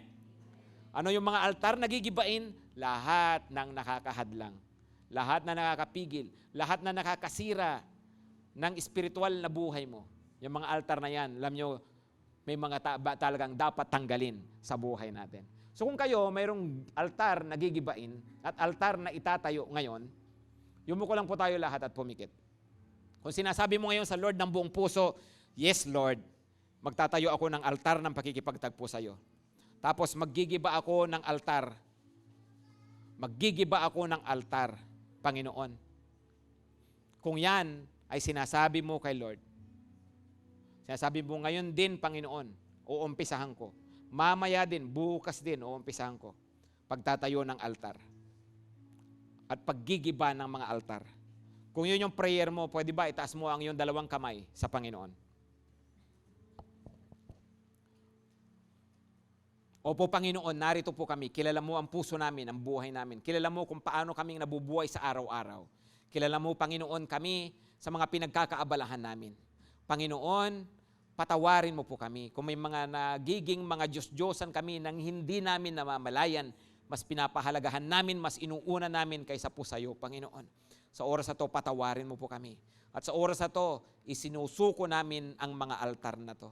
Ano yung mga altar na gigibain? Lahat ng nakakahadlang. Lahat na nakakapigil. Lahat na nakakasira ng espiritual na buhay mo. Yung mga altar na yan, alam nyo, may mga talagang dapat tanggalin sa buhay natin. So kung kayo, mayroong altar na gigibain at altar na itatayo ngayon, yumuko lang po tayo lahat at pumikit. Kung sinasabi mo ngayon sa Lord ng buong puso, yes Lord, magtatayo ako ng altar ng pakikipagtagpo sa iyo. Tapos maggigiba ako ng altar. Maggigiba ako ng altar, Panginoon. Kung yan ay sinasabi mo kay Lord, sinasabi mo ngayon din, Panginoon, uumpisahan ko. Mamaya din, bukas din, uumpisahan ko. Pagtatayo ng altar. At paggigiba ng mga altar. Kung yun yung prayer mo, pwede ba itaas mo ang iyong dalawang kamay sa Panginoon? Opo, Panginoon, narito po kami. Kilala mo ang puso namin, ang buhay namin. Kilala mo kung paano kaming nabubuhay sa araw-araw. Kilala mo, Panginoon, kami sa mga pinagkakaabalahan namin. Panginoon, patawarin mo po kami. Kung may mga nagiging mga Diyos-Diyosan kami nang hindi namin namamalayan, mas pinapahalagahan namin, mas inuuna namin kaysa po sa iyo, Panginoon. Sa oras na to, patawarin mo po kami. At sa oras na to, isinusuko namin ang mga altar na to.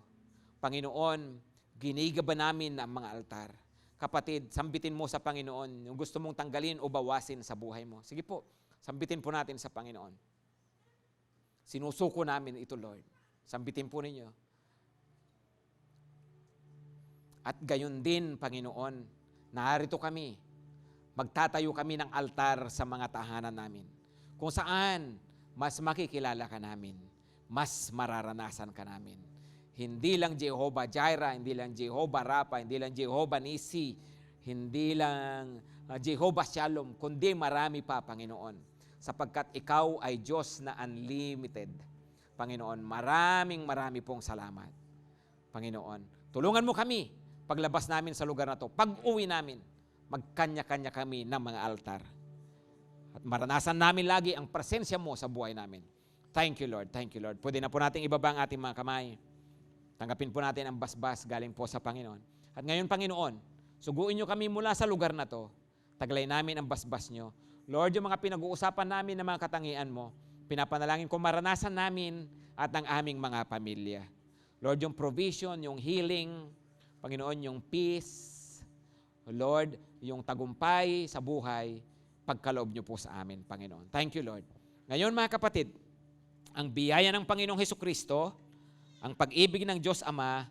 Panginoon, ginigaba namin ang mga altar. Kapatid, sambitin mo sa Panginoon yung gusto mong tanggalin o bawasin sa buhay mo. Sige po, sambitin po natin sa Panginoon. Sinusuko namin ito, Lord. Sambitin po ninyo. At gayon din, Panginoon, narito kami. Magtatayo kami ng altar sa mga tahanan namin. Kung saan, mas makikilala ka namin. Mas mararanasan ka namin. Hindi lang Jehovah Jireh, hindi lang Jehovah Rapha, hindi lang Jehovah Nisi, hindi lang Jehovah Shalom, kundi marami pa, Panginoon. Sapagkat ikaw ay Diyos na unlimited. Panginoon, marami pong salamat. Panginoon, tulungan mo kami paglabas namin sa lugar na to. Pag-uwi namin, magkanya-kanya kami ng mga altar. At maranasan namin lagi ang presensya mo sa buhay namin. Thank you, Lord. Thank you, Lord. Pwede na po nating ibaba ang ating mga kamay. Tanggapin po natin ang basbas galing po sa Panginoon. At ngayon, Panginoon, suguin nyo kami mula sa lugar na to. Taglay namin ang basbas nyo. Lord, yung mga pinag-uusapan namin na mga katangian mo, pinapanalangin ko maranasan namin at ang aming mga pamilya. Lord, yung provision, yung healing, Panginoon, yung peace, Lord, yung tagumpay sa buhay, pagkaloob nyo po sa amin, Panginoon. Thank you, Lord. Ngayon, mga kapatid, ang biyaya ng Panginoong Hesukristo, ang pag-ibig ng Diyos Ama,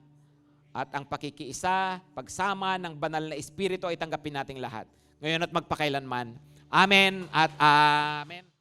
at ang pakikiisa, pagsama ng banal na Espiritu ay tanggapin nating lahat. Ngayon at magpakailanman. Amen at amen.